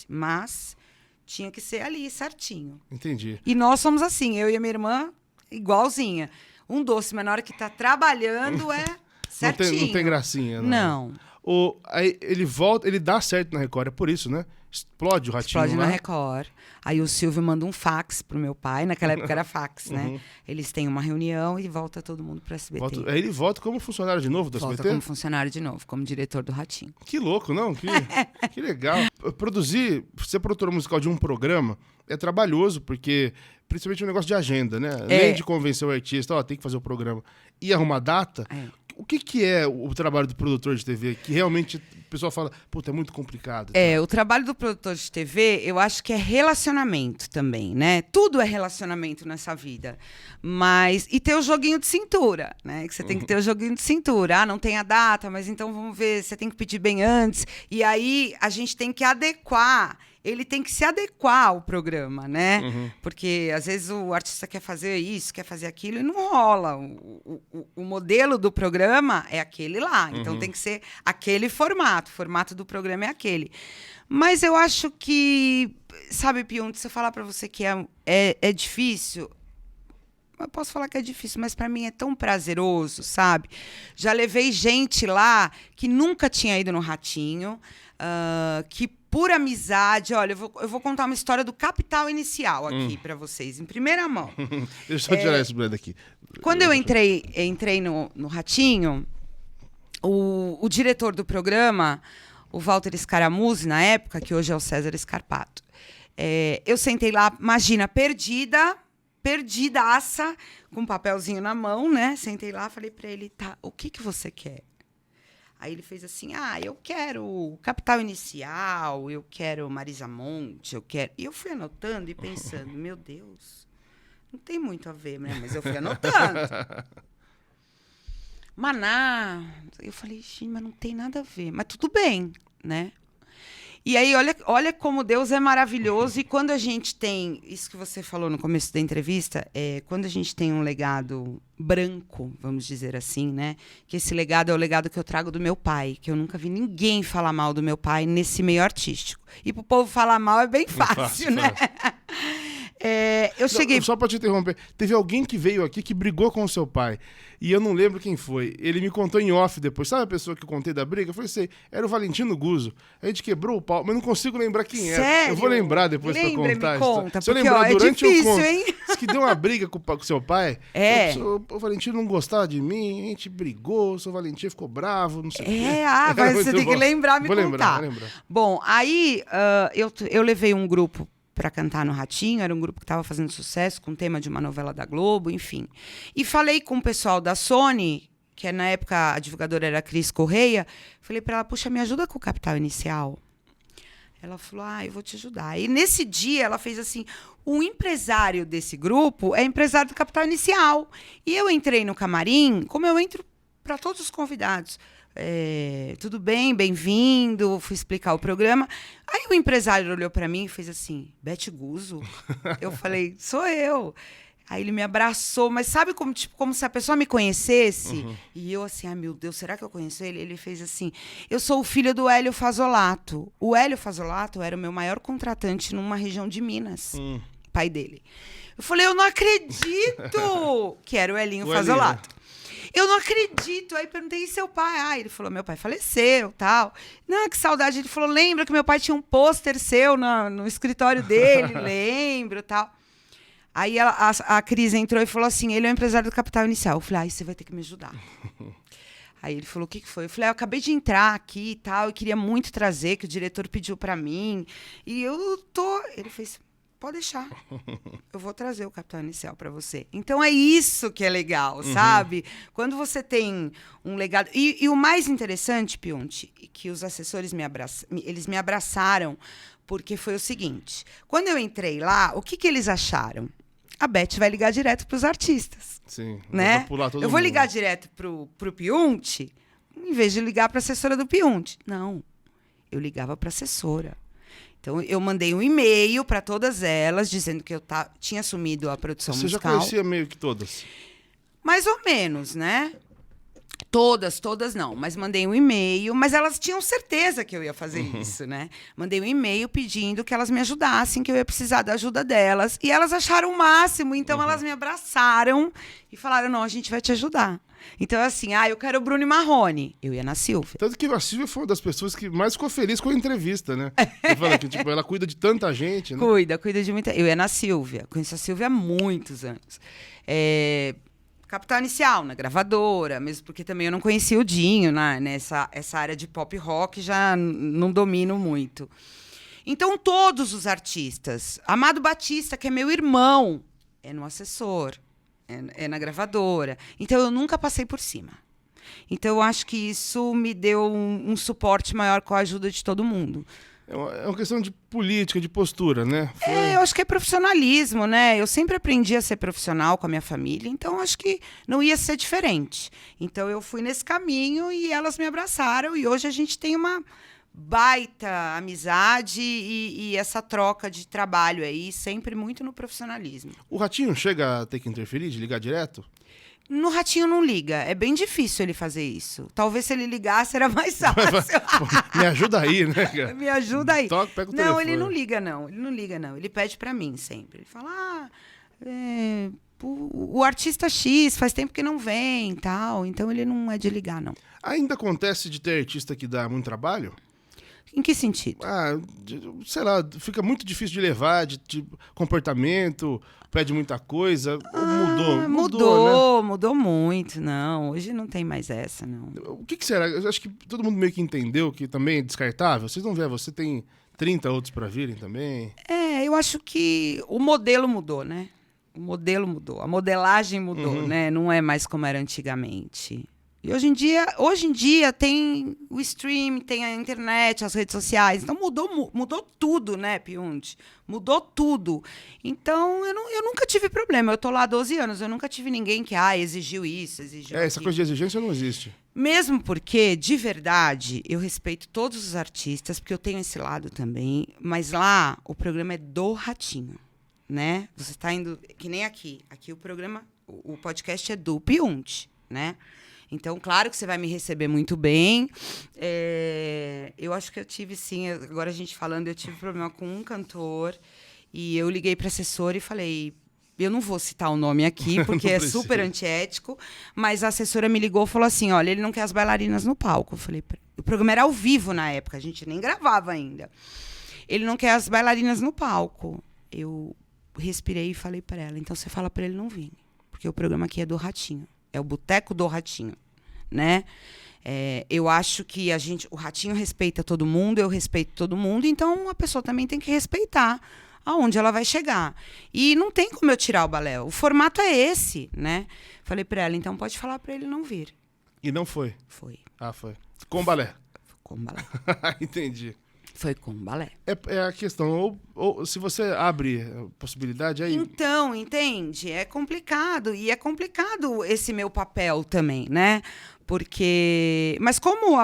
Mas tinha que ser ali, certinho. Entendi. E nós somos assim, eu e a minha irmã, igualzinha. Um doce, mas na hora que tá trabalhando é certinho. Não tem gracinha, não. Aí ele volta, ele dá certo na Record, é por isso, né? Explode o Ratinho. Explode na Record. Aí o Silvio manda um fax pro meu pai. Naquela época era fax, né? Eles têm uma reunião e volta todo mundo pro SBT. Aí ele volta como funcionário de novo do SBT? Volta como funcionário de novo, como diretor do Ratinho. Que louco, não? Que legal. Ser produtor musical de um programa é trabalhoso, porque principalmente um negócio de agenda, né? Além de convencer o artista, tem que fazer o programa e arrumar data. O que é o trabalho do produtor de TV? Que realmente o pessoal fala, puta, é muito complicado. O trabalho do produtor de TV, eu acho que é relacionamento também, né? Tudo é relacionamento nessa vida. E ter o joguinho de cintura, né? Que você tem que ter o joguinho de cintura. Não tem a data, mas então vamos ver, você tem que pedir bem antes. E aí a gente tem que adequar. Ele tem que se adequar ao programa, né? Porque, às vezes, o artista quer fazer isso, quer fazer aquilo, e não rola. O modelo do programa é aquele lá. Então, tem que ser aquele formato. O formato do programa é aquele. Mas eu acho que... Sabe, Piun, se eu falar para você que é difícil... Eu posso falar que é difícil, mas para mim é tão prazeroso, sabe? Já levei gente lá que nunca tinha ido no Ratinho, que por amizade... Olha, eu vou contar uma história do Capital Inicial aqui para vocês, em primeira mão. Deixa eu tirar esse brand aqui. Quando eu entrei no Ratinho, o diretor do programa, o Walter Scaramuzzi, na época, que hoje é o César Scarpato, eu sentei lá, imagina, perdidaça, com um papelzinho na mão, né? Sentei lá, falei para ele, tá, o que você quer? Aí ele fez assim, eu quero Capital Inicial, eu quero Marisa Monte, eu quero... E eu fui anotando e pensando, meu Deus, não tem muito a ver, né? Mas eu fui anotando. Maná, eu falei, gente, mas não tem nada a ver. Mas tudo bem, né? E aí, olha como Deus é maravilhoso. E quando a gente tem, isso que você falou no começo da entrevista, quando a gente tem um legado branco, vamos dizer assim, né? Que esse legado é o legado que eu trago do meu pai, que eu nunca vi ninguém falar mal do meu pai nesse meio artístico. E pro povo falar mal é bem fácil, né? Eu cheguei... Só para te interromper, teve alguém que veio aqui que brigou com o seu pai. E eu não lembro quem foi. Ele me contou em off depois. Sabe a pessoa que eu contei da briga? Eu falei, sei, era o Valentino Guzzo. A gente quebrou o pau, mas não consigo lembrar quem era. Sério? Eu vou lembrar depois para contar. Me conta, se eu lembrar durante difícil, eu conto. Hein? Diz que deu uma briga com o seu pai. O Valentino não gostava de mim, a gente brigou, o seu Valentino ficou bravo, não sei o quê. Mas você tem que lembrar, me contar. Vou lembrar. Bom, aí eu levei um grupo para cantar no Ratinho, era um grupo que estava fazendo sucesso com o tema de uma novela da Globo, enfim. E falei com o pessoal da Sony, que na época a divulgadora era a Cris Correia, falei para ela, puxa, me ajuda com o Capital Inicial. Ela falou, eu vou te ajudar. E nesse dia ela fez assim, o empresário desse grupo é empresário do Capital Inicial. E eu entrei no camarim, como eu entro para todos os convidados. tudo bem, bem-vindo, fui explicar o programa. Aí o empresário olhou para mim e fez assim, Beth Guzzo? Eu falei, sou eu. Aí ele me abraçou, mas sabe como, tipo, como se a pessoa me conhecesse? E eu assim, meu Deus, será que eu conheço ele? Ele fez assim, eu sou o filho do Hélio Fazolato. O Hélio Fazolato era o meu maior contratante numa região de Minas, pai dele. Eu falei, eu não acredito! Que era o Helinho Fazolato. Eu não acredito. Aí perguntei, e seu pai? Ah, ele falou, meu pai faleceu, tal. Não, que saudade. Ele falou, lembra que meu pai tinha um pôster seu no escritório dele? Lembro, tal. Aí a Cris entrou e falou assim, ele é o empresário do Capital Inicial. Eu falei, você vai ter que me ajudar. Aí ele falou, o que foi? Eu falei, eu acabei de entrar aqui e tal, eu queria muito trazer, que o diretor pediu para mim. E eu tô... Ele fez, pode deixar. Eu vou trazer o Capital Inicial para você. Então é isso que é legal, sabe? Quando você tem um legado... E o mais interessante, Pionte, que os assessores eles me abraçaram, porque foi o seguinte, quando eu entrei lá, o que eles acharam? A Beth vai ligar direto para os artistas. Sim, né? Eu vou ligar direto pro Pionte, em vez de ligar para a assessora do Pionte. Não, eu ligava para a assessora. Então, eu mandei um e-mail para todas elas, dizendo que eu tinha assumido a produção musical. Você já conhecia meio que todas? Mais ou menos, né? Todas não, mas mandei um e-mail, mas elas tinham certeza que eu ia fazer isso, né? Mandei um e-mail pedindo que elas me ajudassem, que eu ia precisar da ajuda delas. E elas acharam o máximo, então elas me abraçaram e falaram, não, a gente vai te ajudar. Então, assim, eu quero o Bruno e Marrone. Eu ia na Silvia. Tanto que a Silvia foi uma das pessoas que mais ficou feliz com a entrevista, né? Ele fala que, tipo, ela cuida de tanta gente, né? Cuida de muita... Eu ia na Silvia. Conheço a Silvia há muitos anos. Capital Inicial, na gravadora, mesmo porque também eu não conhecia o Dinho, essa área de pop rock já não domino muito. Então, todos os artistas. Amado Batista, que é meu irmão, é no assessor, é na gravadora. Então, eu nunca passei por cima. Então, eu acho que isso me deu um suporte maior com a ajuda de todo mundo. É uma questão de política, de postura, né? Eu acho que é profissionalismo, né? Eu sempre aprendi a ser profissional com a minha família, então acho que não ia ser diferente. Então eu fui nesse caminho e elas me abraçaram e hoje a gente tem uma baita amizade e essa troca de trabalho aí, sempre muito no profissionalismo. O Ratinho chega a ter que interferir, de ligar direto? No Ratinho não liga. É bem difícil ele fazer isso. Talvez se ele ligasse era mais fácil. Me ajuda aí, né, cara? Me ajuda aí. Pega o telefone. Ele não liga, não. Ele não liga, não. Ele pede pra mim sempre. Ele fala, o artista X faz tempo que não vem e tal. Então ele não é de ligar, não. Ainda acontece de ter artista que dá muito trabalho? Em que sentido? Sei lá, fica muito difícil de levar, de comportamento, pede muita coisa. Mudou, né? Mudou muito, não. Hoje não tem mais essa, não. O que será? Eu acho que todo mundo meio que entendeu que também é descartável. Vocês vão ver, você tem 30 outros para virem também. Eu acho que o modelo mudou, né? O modelo mudou, a modelagem mudou, né? Não é mais como era antigamente. E hoje em dia tem o stream, tem a internet, as redes sociais. Então mudou tudo, né, Pionte? Mudou tudo. Então eu nunca tive problema. Eu tô lá há 12 anos, eu nunca tive ninguém que exigiu isso, exigiu essa coisa de exigência não existe. Mesmo porque, de verdade, eu respeito todos os artistas, porque eu tenho esse lado também. Mas lá o programa é do Ratinho, né? Você está indo, que nem aqui. Aqui o programa, o podcast é do Pionte, né? Então, claro que você vai me receber muito bem. Eu acho que eu tive, sim, agora a gente falando, eu tive problema com um cantor e eu liguei para a assessora e falei, eu não vou citar o nome aqui, porque é super antiético, mas a assessora me ligou e falou assim, olha, ele não quer as bailarinas no palco. Eu falei, o programa era ao vivo na época, a gente nem gravava ainda. Ele não quer as bailarinas no palco. Eu respirei e falei para ela, então você fala para ele não vir, porque o programa aqui é do Ratinho. É o Boteco do Ratinho, né? Eu acho que o Ratinho respeita todo mundo, eu respeito todo mundo, então a pessoa também tem que respeitar aonde ela vai chegar. E não tem como eu tirar o balé. O formato é esse, né? Falei para ela, então pode falar para ele não vir. E não foi? Foi. Foi. Com balé? Com balé. Entendi. Foi com balé. É a questão, ou se você abre a possibilidade, aí... Então, entende? É complicado. E é complicado esse meu papel também, né? Porque... Mas como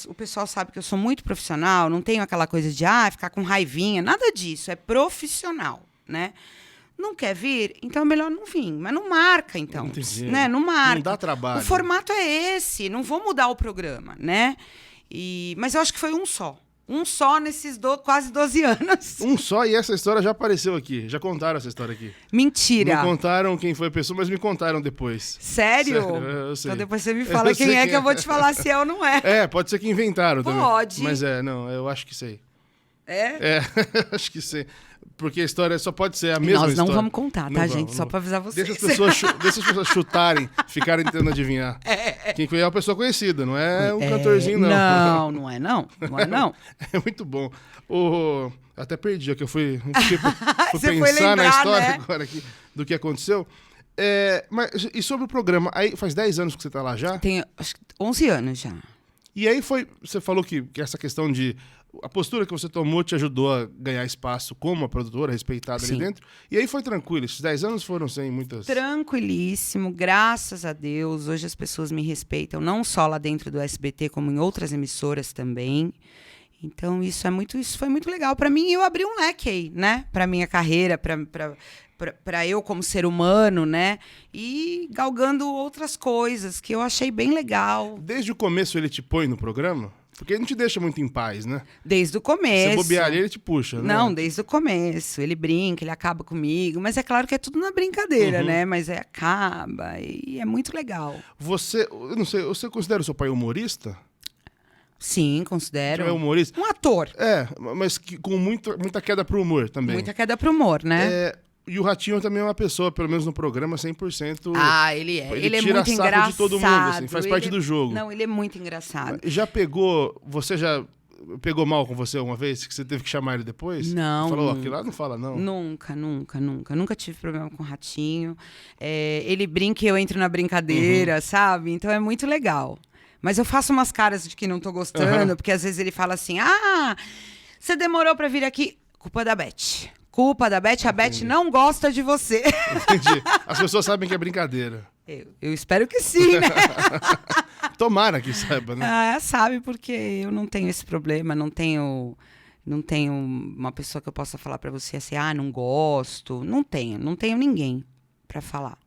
o pessoal sabe que eu sou muito profissional, não tenho aquela coisa de ficar com raivinha, nada disso. É profissional, né? Não quer vir? Então é melhor não vir. Mas não marca, então. Né? Não marca. Não dá trabalho. O formato é esse. Não vou mudar o programa, né? Mas eu acho que foi um só. Um só nesses quase 12 anos. Um só, e essa história já apareceu aqui. Já contaram essa história aqui. Mentira. Não contaram quem foi a pessoa, mas me contaram depois. Sério? Eu sei. Então depois você me fala quem é que eu vou te falar se é ou não é. Pode ser que inventaram também. Pode. Mas não, eu acho que sei. É? Acho que sei. Porque a história só pode ser a mesma história. Nós não vamos contar, tá, gente? Só pra avisar vocês. Deixa as pessoas chutarem, ficarem tentando adivinhar. Quem foi é uma pessoa conhecida, não é um cantorzinho, não. Não é não. Não é não. É muito bom. Até perdi, que eu fui Você pensar foi lembrar, na história né? agora aqui, do que aconteceu. Mas, e sobre o programa? Aí faz 10 anos que você tá lá já? Tem acho que 11 anos já. E aí você falou que essa questão de... A postura que você tomou te ajudou a ganhar espaço como uma produtora respeitada ali dentro. E aí foi tranquilo. Esses 10 anos foram sem muitas... Tranquilíssimo, graças a Deus. Hoje as pessoas me respeitam, não só lá dentro do SBT, como em outras emissoras também. Então isso foi muito legal para mim. E eu abri um leque aí, né? Para minha carreira, para eu como ser humano, né? E galgando outras coisas que eu achei bem legal. Desde o começo ele te põe no programa? Porque ele não te deixa muito em paz, né? Desde o começo. Se bobear ali, ele te puxa, né? Não, desde o começo. Ele brinca, ele acaba comigo. Mas é claro que é tudo na brincadeira, né? Mas acaba e é muito legal. Eu não sei, você considera o seu pai humorista? Sim, considero. Você é humorista? Um ator. Mas com muita queda pro humor também. Muita queda pro humor, né? E o Ratinho também é uma pessoa, pelo menos no programa, 100%... Ele é. Ele é tira muito sarro engraçado. de todo mundo, assim, faz parte do jogo. Não, ele é muito engraçado. Você já pegou mal com você uma vez? Que você teve que chamar ele depois? Não. Falou, aquilo lá não fala, não. Nunca. Nunca tive problema com o Ratinho. Ele brinca e eu entro na brincadeira, sabe? Então é muito legal. Mas eu faço umas caras de que não tô gostando, porque às vezes ele fala assim, você demorou pra vir aqui. Culpa da Beth. A Beth não gosta de você. Entendi. As pessoas sabem que é brincadeira. Eu espero que sim, né? Tomara que saiba, né? Sabe, porque eu não tenho esse problema, não tenho uma pessoa que eu possa falar pra você assim, não gosto. Não tenho ninguém pra falar.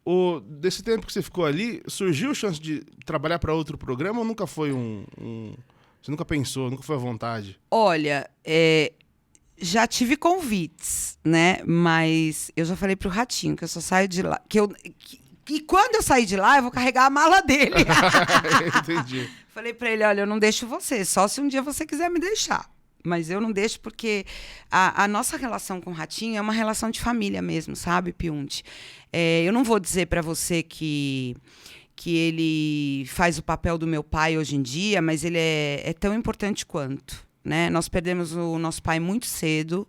Desse tempo que você ficou ali, surgiu a chance de trabalhar pra outro programa ou nunca foi você nunca pensou, nunca foi à vontade? Olha, já tive convites, né? Mas eu já falei pro Ratinho que eu só saio de lá. E quando eu sair de lá, eu vou carregar a mala dele. Entendi. Falei pra ele, olha, eu não deixo você, só se um dia você quiser me deixar. Mas eu não deixo porque a nossa relação com o Ratinho é uma relação de família mesmo, sabe, Piunte? Eu não vou dizer pra você que ele faz o papel do meu pai hoje em dia, mas ele é tão importante quanto. Né? Nós perdemos o nosso pai muito cedo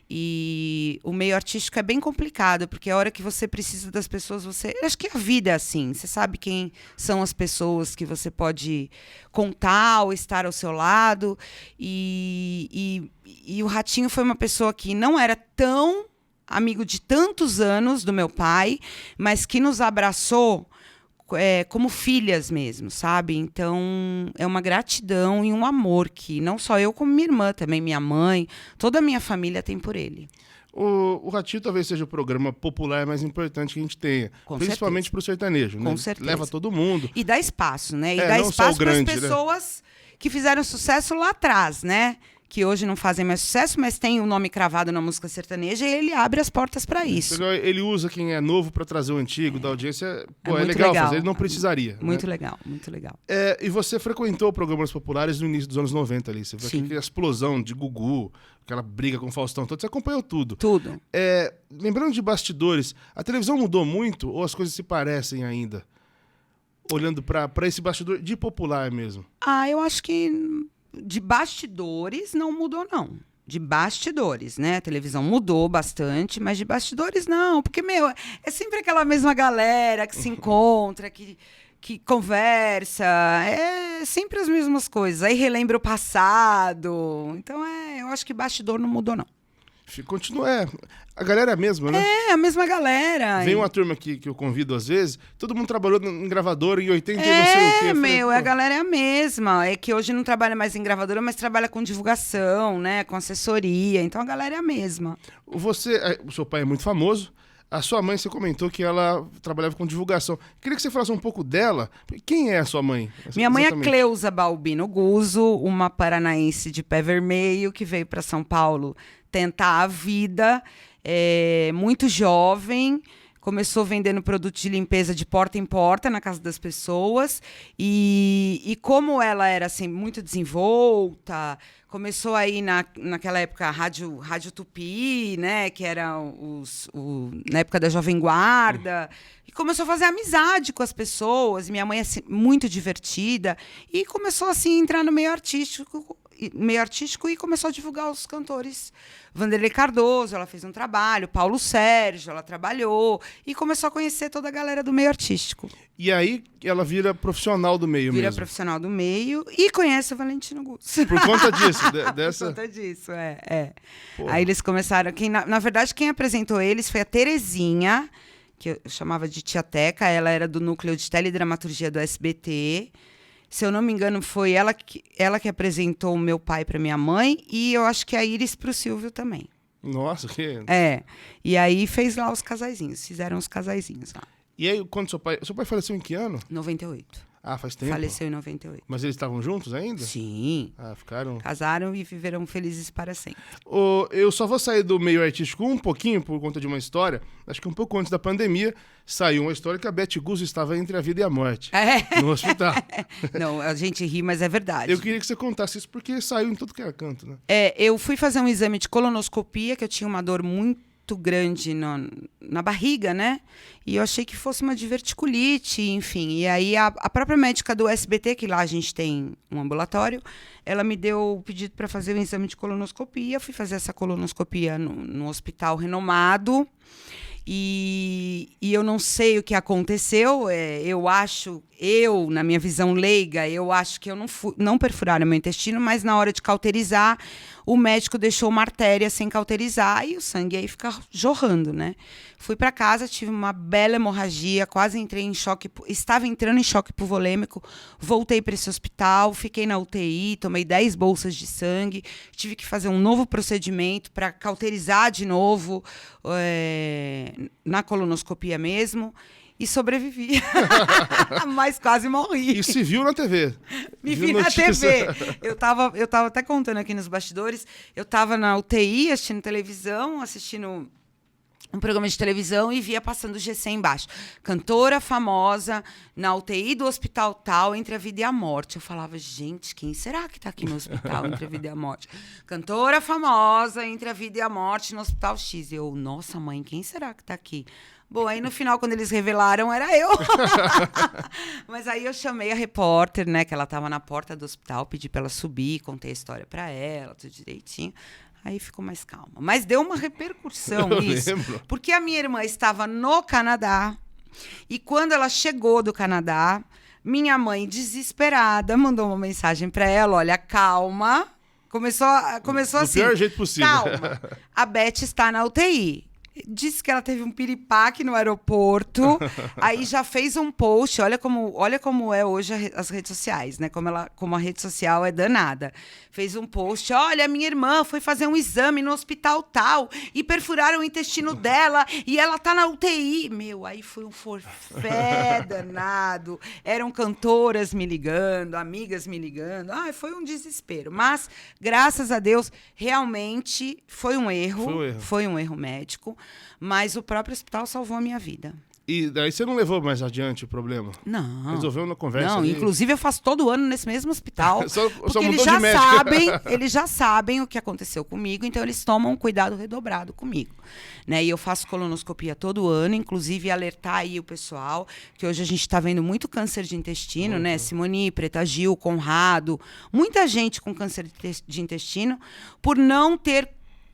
e o meio artístico é bem complicado, porque a hora que você precisa das pessoas, eu acho que a vida é assim, você sabe quem são as pessoas que você pode contar ou estar ao seu lado, e o Ratinho foi uma pessoa que não era tão amigo de tantos anos do meu pai, mas que nos abraçou como filhas mesmo, sabe? Então, é uma gratidão e um amor que não só eu, como minha irmã também, minha mãe, toda a minha família tem por ele. O Ratinho talvez seja o programa popular mais importante que a gente tenha. Principalmente pro sertanejo, né? Com certeza. Leva todo mundo. E dá espaço, né? E dá espaço para as pessoas que fizeram sucesso lá atrás, né? Que hoje não fazem mais sucesso, mas tem o nome cravado na música sertaneja e ele abre as portas para isso. Ele usa quem é novo para trazer o antigo da audiência. É legal fazer, ele não precisaria. Muito né? legal, muito legal. E você frequentou programas populares no início dos anos 90 ali. Você viu aquela explosão de Gugu, aquela briga com o Faustão, todo, você acompanhou tudo. Tudo. Lembrando de bastidores, a televisão mudou muito ou as coisas se parecem ainda? Olhando para esse bastidor de popular mesmo. Eu acho que de bastidores não mudou, não. De bastidores, né? A televisão mudou bastante, mas de bastidores não. Porque, é sempre aquela mesma galera que se encontra, que conversa. é sempre as mesmas coisas. Aí relembra o passado. Então, eu acho que bastidor não mudou, não. Continua, a galera é a mesma, né? É, a mesma galera. Vem uma turma que eu convido às vezes, todo mundo trabalhou em gravadora em 80 e não sei o quê. Meu, a galera é a mesma. É que hoje não trabalha mais em gravadora, mas trabalha com divulgação, né? Com assessoria. Então a galera é a mesma. O seu pai é muito famoso. A sua mãe, você comentou que ela trabalhava com divulgação. Queria que você falasse um pouco dela. Quem é a sua mãe? Minha mãe é Cleusa Balbino Guzzo, uma paranaense de pé vermelho que veio para São Paulo tentar a vida, muito jovem, começou vendendo produto de limpeza de porta em porta na casa das pessoas e como ela era assim, muito desenvolta, começou aí naquela época a Rádio Tupi, né, que era na época da Jovem Guarda, e começou a fazer amizade com as pessoas. Minha mãe é assim, muito divertida e começou assim a entrar no meio artístico e começou a divulgar os cantores. Vanderlei Cardoso, ela fez um trabalho, Paulo Sérgio, ela trabalhou, e começou a conhecer toda a galera do meio artístico. E aí ela vira profissional do meio mesmo. Vira profissional do meio e conhece o Valentino Guzzo. Por conta disso, dessa... Por conta disso, Aí eles começaram... Na verdade, quem apresentou eles foi a Terezinha, que eu chamava de Tia Teca, ela era do núcleo de teledramaturgia do SBT. Se eu não me engano, foi ela que apresentou o meu pai para minha mãe e eu acho que a Iris para o Silvio também. Nossa, que... E aí fez lá os casaizinhos, fizeram os casaizinhos lá. E aí, quando seu pai faleceu em que ano? 98. Ah, faz tempo. Faleceu em 98. Mas eles estavam juntos ainda? Sim. Ah, ficaram... Casaram e viveram felizes para sempre. Eu só vou sair do meio artístico um pouquinho por conta de uma história. Acho que um pouco antes da pandemia, saiu uma história que a Beth Guzzo estava entre a vida e a morte. No hospital. Não, a gente ri, mas é verdade. Eu queria que você contasse isso, porque saiu em tudo que era canto, né? Eu fui fazer um exame de colonoscopia, que eu tinha uma dor muito grande na barriga, né? E eu achei que fosse uma diverticulite, enfim. E aí a própria médica do SBT, que lá a gente tem um ambulatório, ela me deu o pedido para fazer um exame de colonoscopia. Eu fui fazer essa colonoscopia num hospital renomado. E eu não sei o que aconteceu. Na minha visão leiga, eu acho que eu não perfuraram meu intestino, mas na hora de cauterizar, o médico deixou uma artéria sem cauterizar e o sangue aí fica jorrando, né? Fui para casa, tive uma bela hemorragia, quase entrei em choque, estava entrando em choque hipovolêmico, voltei para esse hospital, fiquei na UTI, tomei 10 bolsas de sangue, tive que fazer um novo procedimento para cauterizar de novo, na colonoscopia mesmo. E sobrevivi. Mas quase morri. E se viu na TV. Me vi na TV. Eu tava até contando aqui nos bastidores. Eu tava na UTI assistindo televisão, assistindo um programa de televisão e via passando o GC embaixo. Cantora famosa na UTI do hospital tal, entre a vida e a morte. Eu falava, gente, quem será que tá aqui no hospital entre a vida e a morte? Cantora famosa entre a vida e a morte no hospital X. Eu, nossa mãe, quem será que tá aqui? Bom, aí no final, quando eles revelaram, era eu. Mas aí eu chamei a repórter, né, que ela estava na porta do hospital, pedi para ela subir, contei a história para ela, tudo direitinho. Aí ficou mais calma. Mas deu uma repercussão isso. Lembro. Porque a minha irmã estava no Canadá e quando ela chegou do Canadá, minha mãe, desesperada, mandou uma mensagem para ela, olha, calma. Começou assim. Do pior jeito possível. Calma. A Beth está na UTI. Disse que ela teve um piripaque no aeroporto, aí já fez um post, olha como é hoje as redes sociais, né? Como a rede social é danada. Fez um post, olha, minha irmã foi fazer um exame no hospital tal e perfuraram o intestino dela e ela tá na UTI. Meu, aí foi um forfé danado. Eram cantoras me ligando, amigas me ligando. Foi um desespero. Mas, graças a Deus, realmente foi um erro. Foi um erro médico. Mas o próprio hospital salvou a minha vida. E daí você não levou mais adiante o problema? Não. Resolveu na conversa? Não, ali. Inclusive eu faço todo ano nesse mesmo hospital. só porque mudou eles já sabem o que aconteceu comigo, então eles tomam um cuidado redobrado comigo. Né? E eu faço colonoscopia todo ano, inclusive alertar aí o pessoal, que hoje a gente está vendo muito câncer de intestino, né? Simone, Preta Gil, Conrado, muita gente com câncer de intestino, por não ter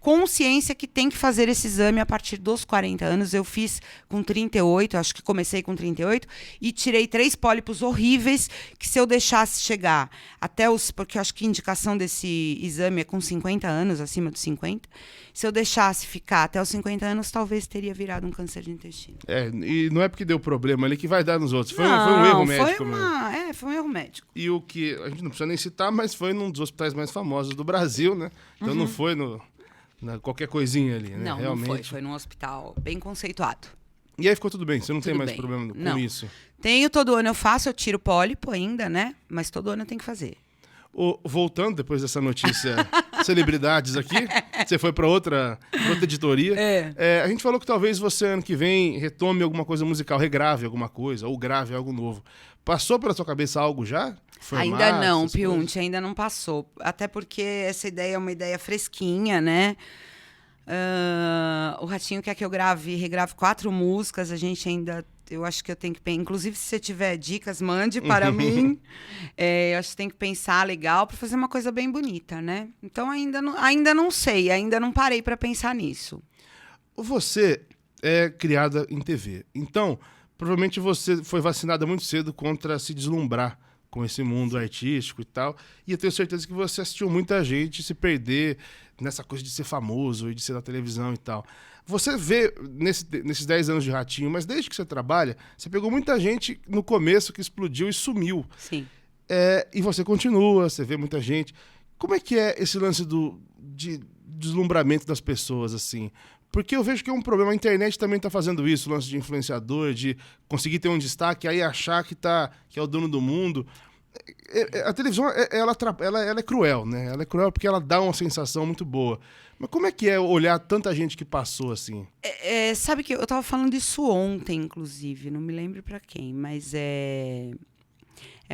consciência que tem que fazer esse exame a partir dos 40 anos. Eu fiz com 38, acho que comecei com 38, e tirei 3 pólipos horríveis que se eu deixasse chegar até os... Porque eu acho que a indicação desse exame é com 50 anos, acima dos 50. Se eu deixasse ficar até os 50 anos, talvez teria virado um câncer de intestino. E não é porque deu problema ali que vai dar nos outros. Foi um erro médico mesmo. Foi um erro médico. E o que a gente não precisa nem citar, mas foi num dos hospitais mais famosos do Brasil, né? Então não foi qualquer coisinha ali, né? Não, realmente. não foi. Foi num hospital bem conceituado. E aí ficou tudo bem? Você não tem mais bem. problema com Não. isso? Todo ano eu tiro pólipo ainda, né? Mas todo ano eu tenho que fazer. Voltando depois dessa notícia, celebridades aqui, você foi para outra editoria. A gente falou que talvez você, ano que vem, retome alguma coisa musical, regrave alguma coisa, ou grave algo novo. Passou pela sua cabeça algo já? Formato, ainda não, Piunte, ainda não passou. Até porque essa ideia é uma ideia fresquinha, né? O Ratinho quer que eu regrave 4 músicas, a gente ainda... Eu acho que eu tenho que... Inclusive, se você tiver dicas, mande para mim. Eu acho que tem que pensar legal para fazer uma coisa bem bonita, né? Então, ainda não sei, ainda não parei para pensar nisso. Você é criada em TV. Então, provavelmente você foi vacinada muito cedo contra se deslumbrar com esse mundo artístico e tal. E eu tenho certeza que você assistiu muita gente se perder nessa coisa de ser famoso e de ser na televisão e tal. Você vê, nesses 10 anos de Ratinho, mas desde que você trabalha, você pegou muita gente no começo que explodiu e sumiu. Sim. E você continua, você vê muita gente. Como é que é esse lance de deslumbramento das pessoas, assim? Porque eu vejo que é um problema. A internet também está fazendo isso, o lance de influenciador, de conseguir ter um destaque, aí achar que é o dono do mundo. A televisão, ela é cruel, né? Ela é cruel porque ela dá uma sensação muito boa. Mas como é que é olhar tanta gente que passou assim? Sabe que eu estava falando disso ontem, inclusive, não me lembro para quem, mas é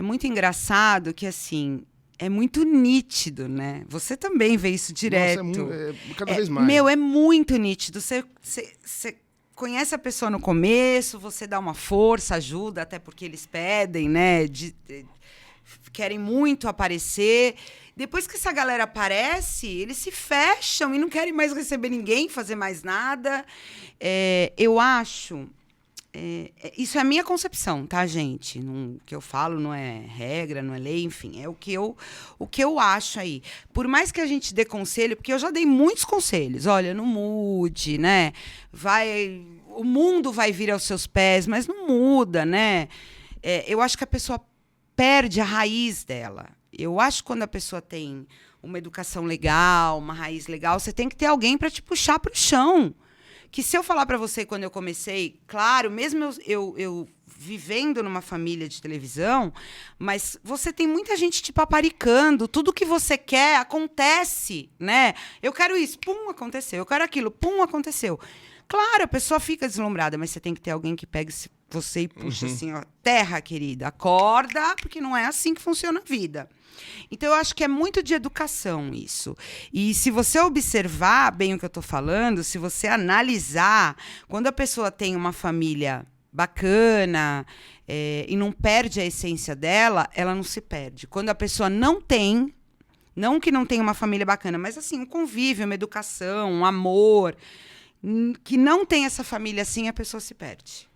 muito engraçado que, assim, é muito nítido, né? Você também vê isso direto. Nossa, cada vez mais. É muito nítido. Você conhece a pessoa no começo, você dá uma força, ajuda, até porque eles pedem, né? Querem muito aparecer. Depois que essa galera aparece, eles se fecham e não querem mais receber ninguém, fazer mais nada. Eu acho... isso é a minha concepção, tá, gente? O que eu falo não é regra, não é lei, enfim. É o que eu acho aí. Por mais que a gente dê conselho, porque eu já dei muitos conselhos. Olha, não mude, né? O mundo vai vir aos seus pés, mas não muda, né? Eu acho que a pessoa perde a raiz dela. Eu acho que quando a pessoa tem uma educação legal, uma raiz legal, você tem que ter alguém para te puxar para o chão. Que se eu falar para você quando eu comecei, claro, mesmo eu vivendo numa família de televisão, mas você tem muita gente te paparicando, tudo que você quer acontece, né? Eu quero isso, pum, aconteceu. Eu quero aquilo, pum, aconteceu. Claro, a pessoa fica deslumbrada, mas você tem que ter alguém que pegue você e puxa assim, ó, terra, querida, acorda, porque não é assim que funciona a vida. Então, eu acho que é muito de educação isso. E se você observar bem o que eu estou falando, se você analisar, quando a pessoa tem uma família bacana e não perde a essência dela, ela não se perde. Quando a pessoa não tem, não que não tenha uma família bacana, mas assim, um convívio, uma educação, um amor, que não tem essa família assim, a pessoa se perde.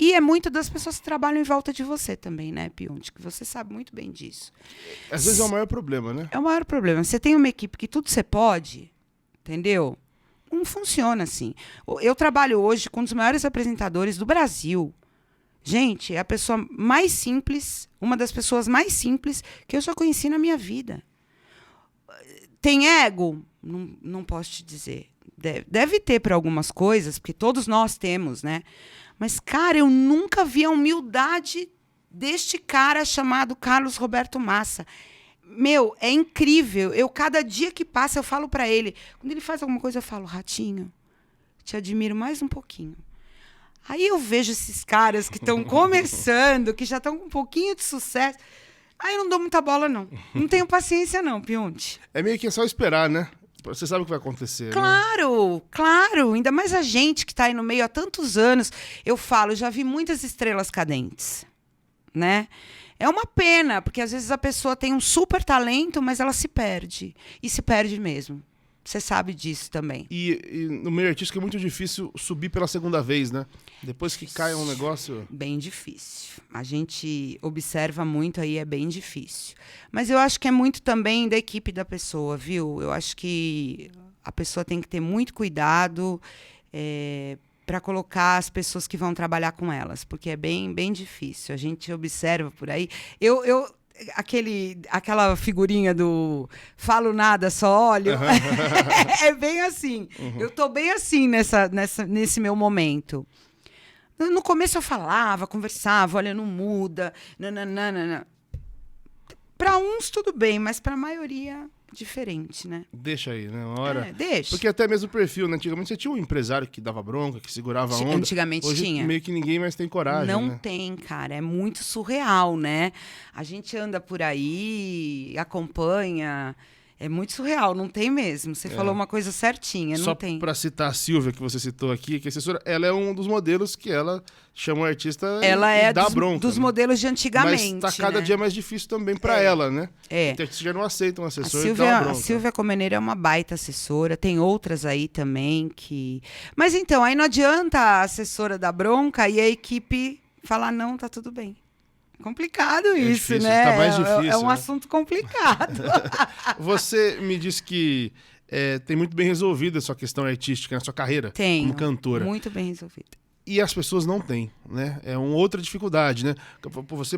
E é muito das pessoas que trabalham em volta de você também, né, Piunte? Que você sabe muito bem disso. Às vezes é o maior problema, né? É o maior problema. Você tem uma equipe que tudo você pode, entendeu? Não funciona assim. Eu trabalho hoje com um dos maiores apresentadores do Brasil. Gente, é a pessoa mais simples, uma das pessoas mais simples que eu já conheci na minha vida. Tem ego? Não posso te dizer. Deve ter para algumas coisas, porque todos nós temos, né? Mas, cara, eu nunca vi a humildade deste cara chamado Carlos Roberto Massa. Meu, é incrível. Cada dia que passa, eu falo para ele. Quando ele faz alguma coisa, eu falo, Ratinho, te admiro mais um pouquinho. Aí eu vejo esses caras que estão começando, que já estão com um pouquinho de sucesso. Aí eu não dou muita bola, não. Não tenho paciência, não, Piunte. É meio que é só esperar, né? Você sabe o que vai acontecer, claro, né? Claro. Ainda mais a gente que está aí no meio há tantos anos. Eu falo, já vi muitas estrelas cadentes, né? É uma pena, porque às vezes a pessoa tem um super talento, mas ela se perde. E se perde mesmo. Você sabe disso também. E no meio artístico é muito difícil subir pela segunda vez, né? Depois que cai um negócio... Bem difícil. A gente observa muito aí, é bem difícil. Mas eu acho que é muito também da equipe da pessoa, viu? Eu acho que a pessoa tem que ter muito cuidado para colocar as pessoas que vão trabalhar com elas, porque é bem, bem difícil. A gente observa por aí. Aquela figurinha do falo nada, só olho. É bem assim. Eu tô bem assim nesse meu momento. No começo eu falava, conversava, olha, não muda. Nananana. Para uns tudo bem, mas para a maioria diferente, né? Deixa aí, né? Uma hora. Deixa. Porque até mesmo o perfil, né? Antigamente você tinha um empresário que dava bronca, que segurava a onda. Antigamente Hoje, tinha. meio que ninguém mais tem coragem, Não né? tem, cara. É muito surreal, né? A gente anda por aí, acompanha. É muito surreal, não tem mesmo. Você falou uma coisa certinha, não Só tem. pra citar a Silvia, que você citou aqui, que a assessora, ela é um dos modelos que ela chama o artista Ela e é dá bronca. dos né? modelos de antigamente. Mas tá cada né? dia mais difícil também pra ela, né? Então, você já não aceita um assessor e dá uma A bronca. Silvia Comeneira é uma baita assessora, tem outras aí também que... Mas então, aí não adianta a assessora dar bronca e a equipe falar, não, tá tudo bem. Complicado isso, difícil, né? tá mais difícil, é um né? assunto complicado. Você me disse que tem muito bem resolvida a sua questão artística, na sua carreira Tenho, como cantora. muito bem resolvido. E as pessoas não têm, né? É uma outra dificuldade, né? Você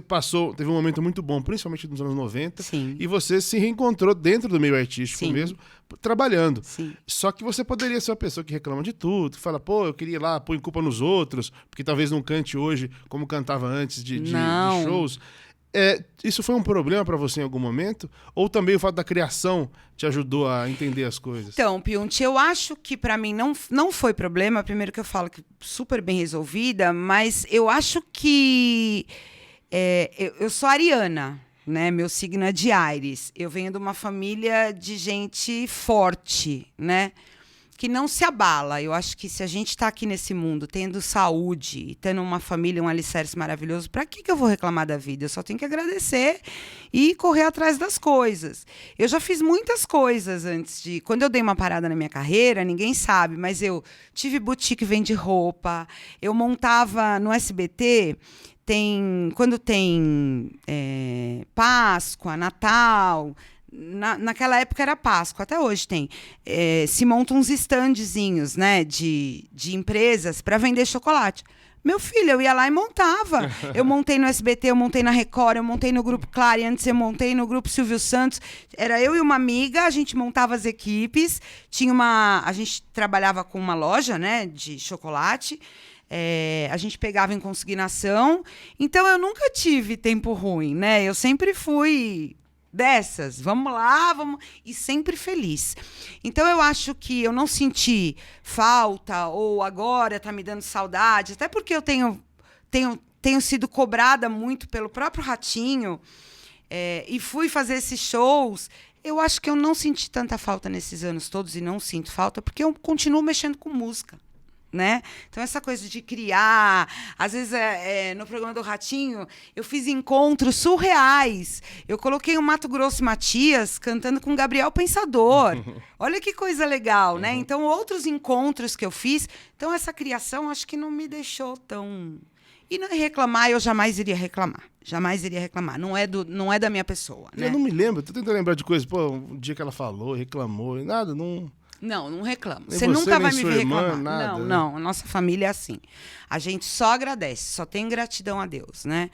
teve um momento muito bom, principalmente nos anos 90, Sim. e você se reencontrou dentro do meio artístico Sim. mesmo, trabalhando. Sim. Só que você poderia ser uma pessoa que reclama de tudo, que fala, pô, eu queria ir lá, põe culpa nos outros, porque talvez não cante hoje como cantava antes de shows. Isso foi um problema pra você em algum momento? Ou também o fato da criação te ajudou a entender as coisas? Então, Piunti, eu acho que pra mim não foi problema. Primeiro que eu falo que super bem resolvida, mas eu acho que eu sou ariana, né? Meu signo é de Áries. Eu venho de uma família de gente forte, né? Que não se abala. Eu acho que se a gente está aqui nesse mundo tendo saúde, tendo uma família, um alicerce maravilhoso, para que eu vou reclamar da vida? Eu só tenho que agradecer e correr atrás das coisas. Eu já fiz muitas coisas antes de... Quando eu dei uma parada na minha carreira, ninguém sabe, mas eu tive boutique vende roupa, eu montava no SBT... Quando tem Páscoa, Natal... Naquela época era Páscoa, até hoje tem. Se montam uns standzinhos, né, de empresas para vender chocolate. Meu filho, eu ia lá e montava. Eu montei no SBT, eu montei na Record, eu montei no Grupo Claro, antes eu montei no Grupo Silvio Santos. Era eu e uma amiga, a gente montava as equipes. A gente trabalhava com uma loja, né, de chocolate. A gente pegava em consignação. Então, eu nunca tive tempo ruim, né? Eu sempre fui... dessas, vamos lá, e sempre feliz. Então eu acho que eu não senti falta ou agora tá me dando saudade, até porque eu tenho sido cobrada muito pelo próprio Ratinho e fui fazer esses shows. Eu acho que eu não senti tanta falta nesses anos todos e não sinto falta porque eu continuo mexendo com música. Né? Então, essa coisa de criar... Às vezes, no programa do Ratinho, eu fiz encontros surreais. Eu coloquei o Mato Grosso e Matias cantando com Gabriel Pensador. Olha que coisa legal, né? Então, outros encontros que eu fiz... Então, essa criação, acho que não me deixou tão... E não reclamar, eu jamais iria reclamar. Jamais iria reclamar. Não é da minha pessoa, né? Eu não me lembro. Tô tentando lembrar de coisas. Pô, um dia que ela falou, reclamou, nada, não... Não reclamo. Nem Você nunca vai nem me sua ver irmã, reclamar. nada, né? Não. A nossa família é assim. A gente só agradece, só tem gratidão a Deus, né?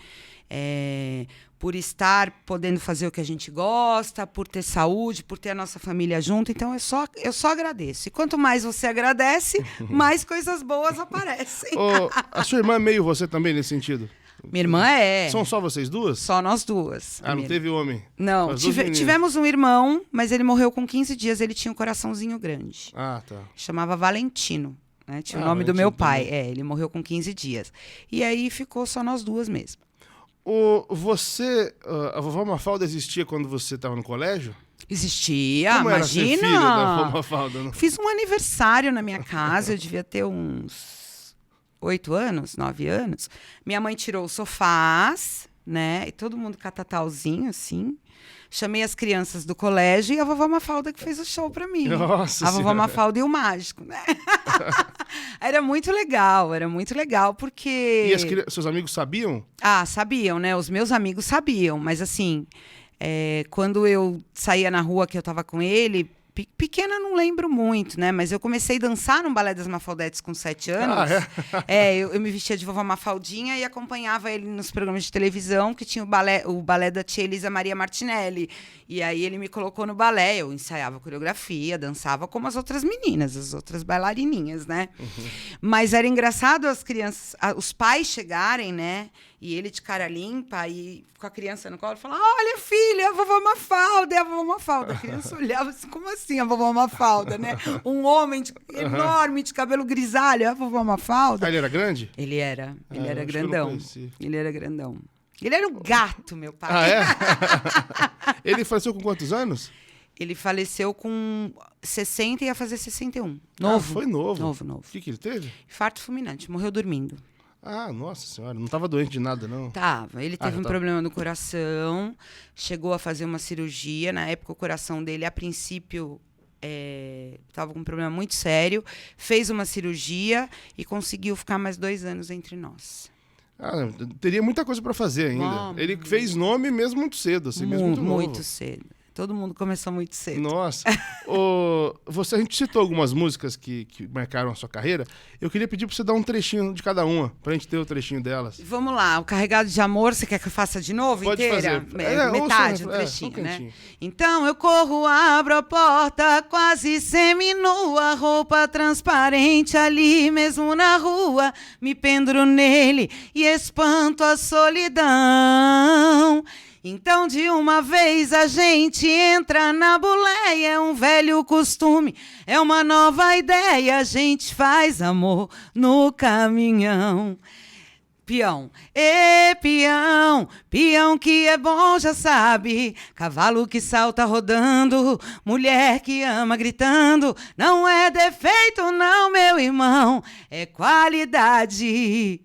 Por estar podendo fazer o que a gente gosta, por ter saúde, por ter a nossa família junto. Então, eu só agradeço. E quanto mais você agradece, mais coisas boas aparecem. A sua irmã é meio você também nesse sentido? Minha irmã é. São só vocês duas? Só nós duas. Ah, não teve homem? Não, As duas meninas. tivemos um irmão, mas ele morreu com 15 dias. Ele tinha um coraçãozinho grande. Ah, tá. Chamava Valentino. Né? Tinha o nome do meu pai. Ele morreu com 15 dias. E aí ficou só nós duas mesmo. A vovó Mafalda existia quando você estava no colégio? Existia, Como imagina. Era ser filha da vovó Mafalda, não? Fiz um aniversário na minha casa, eu devia ter uns 8 anos, 9 anos. Minha mãe tirou os sofás, né? E todo mundo catatauzinho, assim. Chamei as crianças do colégio e a vovó Mafalda que fez o show pra mim. Nossa a vovó Senhora. Mafalda e o Mágico, né? Era muito legal, porque... E seus amigos sabiam? Ah, sabiam, né? Os meus amigos sabiam, mas assim, quando eu saía na rua que eu tava com ele, pequena não lembro muito, né? Mas eu comecei a dançar no Balé das Mafaldetes com 7 anos. Eu me vestia de vovó Mafaldinha e acompanhava ele nos programas de televisão, que tinha o balé da tia Elisa Maria Martinelli. E aí ele me colocou no balé, eu ensaiava coreografia, dançava como as outras meninas, as outras bailarininhas, né? Uhum. Mas era engraçado as crianças, os pais chegarem, né? E ele de cara limpa, e com a criança no colo, falava, olha, filha, é a vovó Mafalda, é a vovó Mafalda. A criança olhava assim, como assim a vovó Mafalda, né? Um homem enorme, de cabelo grisalho, é a vovó Mafalda. Ah, ele era grande? Ele era grandão. Ele era grandão. Ele era um gato, meu pai. Ah, é? Ele faleceu com quantos anos? Ele faleceu com 60 e ia fazer 61. Novo. Ah, foi novo. Novo. O que ele teve? Infarto fulminante, morreu dormindo. Ah, nossa senhora, não estava doente de nada, não? Tava. Ele teve um problema no coração, chegou a fazer uma cirurgia. Na época, o coração dele, a princípio, estava com um problema muito sério. Fez uma cirurgia e conseguiu ficar mais 2 anos entre nós. Ah, teria muita coisa para fazer ainda. Ele fez nome mesmo muito cedo, assim, mesmo muito novo. Muito cedo. Todo mundo começou muito cedo. Nossa. A gente citou algumas músicas que marcaram a sua carreira. Eu queria pedir para você dar um trechinho de cada uma, pra gente ter o trechinho delas. Vamos lá. O Carregado de Amor, você quer que eu faça de novo? Pode inteira? Fazer. Metade, um trechinho, né? Então eu corro, abro a porta, quase seminua, roupa transparente ali mesmo na rua. Me penduro nele e espanto a solidão. Então, de uma vez, a gente entra na boleia. É um velho costume, é uma nova ideia. A gente faz amor no caminhão. Peão, peão, peão que é bom já sabe. Cavalo que salta rodando, mulher que ama gritando. Não é defeito não, meu irmão, é qualidade.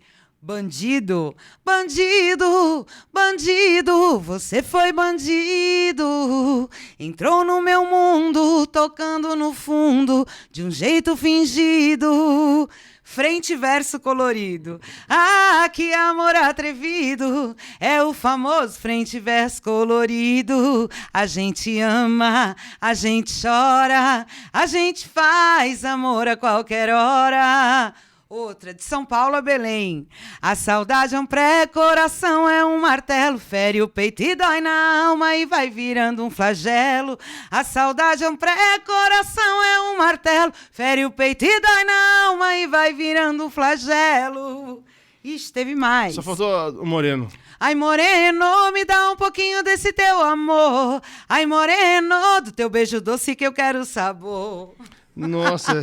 Bandido, bandido, bandido, você foi bandido. Entrou no meu mundo, tocando no fundo, de um jeito fingido. Frente e verso colorido. Ah, que amor atrevido. É o famoso frente e verso colorido. A gente ama, a gente chora, a gente faz amor a qualquer hora. Outra, de São Paulo a Belém. A saudade é um pré-coração, é um martelo, fere o peito e dói na alma e vai virando um flagelo. A saudade é um pré-coração, é um martelo, fere o peito e dói na alma e vai virando um flagelo. Ixi, teve mais. Só faltou o Moreno. Ai, moreno, me dá um pouquinho desse teu amor. Ai, moreno, do teu beijo doce que eu quero sabor. Nossa,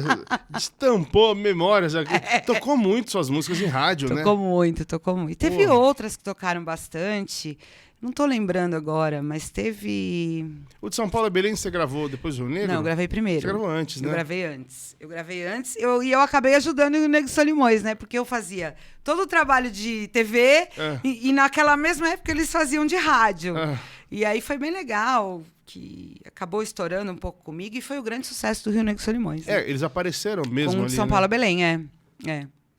destampou memórias aqui. Tocou muito suas músicas em rádio, né? Tocou muito. Teve outras que tocaram bastante. Não tô lembrando agora, mas teve... O de São Paulo e Belém você gravou depois do Rio Negro? Não, eu gravei primeiro. Você gravou antes, né? Eu gravei antes. E eu acabei ajudando o Nego Solimões, né? Porque eu fazia todo o trabalho de TV e naquela mesma época eles faziam de rádio. E aí foi bem legal, que acabou estourando um pouco comigo e foi o grande sucesso do Rio Negro Solimões. Né? Eles apareceram mesmo com ali, São Paulo a Belém,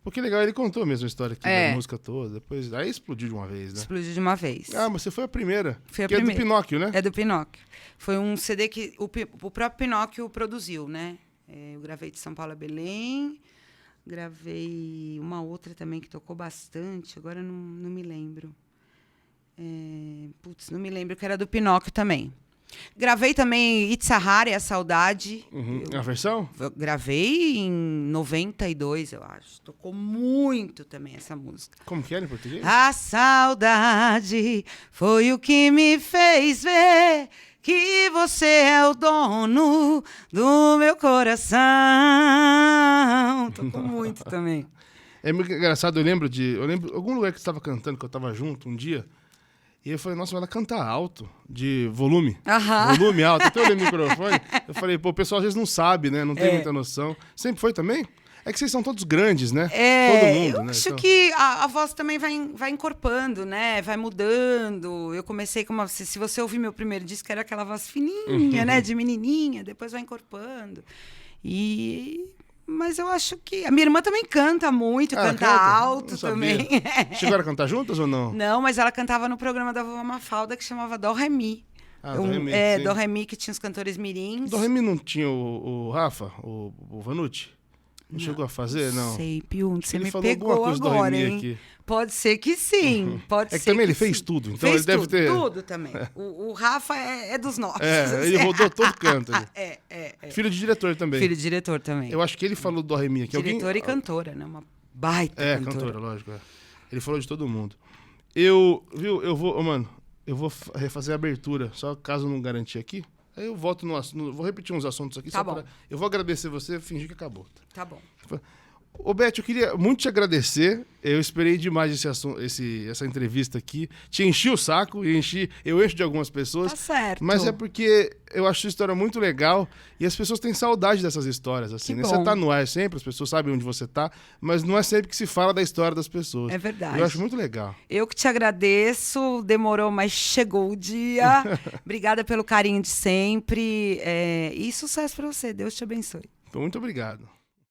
Pô, que legal, ele contou mesmo a história aqui da música toda. Depois, aí explodiu de uma vez, né? Explodiu de uma vez. Ah, mas você foi a primeira. Foi a primeira. É do Pinóquio, né? É do Pinóquio. Foi um CD que o próprio Pinóquio produziu, né? Eu gravei de São Paulo a Belém, gravei uma outra também que tocou bastante, agora não me lembro. Não me lembro, que era do Pinóquio também. Gravei também Itzahara e a Saudade. A versão? Eu gravei em 92, eu acho. Tocou muito também essa música. Como que era em português? A saudade foi o que me fez ver que você é o dono do meu coração. Tocou muito também. É muito engraçado, eu lembro algum lugar que você estava cantando, que eu estava junto um dia. E eu falei, nossa, ela canta alto, de volume. Volume alto. Até eu olhei no microfone, eu falei, pô, o pessoal às vezes não sabe, né? Não tem muita noção. Sempre foi também? É que vocês são todos grandes, né? É, Todo mundo, eu né? acho Então, que a voz também vai encorpando, né? Vai mudando. Eu comecei com se você ouvir meu primeiro disco, era aquela voz fininha, né? De menininha, depois vai encorpando. Mas eu acho que... A minha irmã também canta muito, ela canta canta? alto Não sabia. também. Chegaram a cantar juntas ou não? Não, mas ela cantava no programa da Vovó Mafalda, que chamava Dó Ré Mi. Dó Ré Mi, sim. Dó Ré Mi, que tinha os cantores mirins. Dó Ré Mi não tinha o Rafa, o Vanucci? Não chegou a fazer, não? Sei, Piu, você Ele me falou alguma pegou coisa do agora, Ré Mi hein? aqui. Pode ser que sim, pode É ser que também ele sim. fez tudo, então Fez ele deve tudo, ter... tudo também. O Rafa é dos nossos. Ele rodou todo canto. Ali. É. Filho de diretor também. Filho de diretor também. Eu acho que ele falou do Dó Ré Mi aqui. Diretora e cantora, né? Uma baita cantora, lógico. Ele falou de todo mundo. Eu vou refazer a abertura, só caso não garantir aqui. Aí eu volto vou repetir uns assuntos aqui. Tá bom. Eu vou agradecer você e fingir que acabou. Tá bom. Ô, Beth, eu queria muito te agradecer. Eu esperei demais essa entrevista aqui. Te enchi o saco, eu encho de algumas pessoas. Tá certo. Mas é porque eu acho sua história muito legal e as pessoas têm saudade dessas histórias. Assim, né? Você tá no ar sempre, as pessoas sabem onde você tá, mas não é sempre que se fala da história das pessoas. É verdade. Eu acho muito legal. Eu que te agradeço, demorou, mas chegou o dia. Obrigada pelo carinho de sempre. E sucesso pra você. Deus te abençoe. Então, muito obrigado.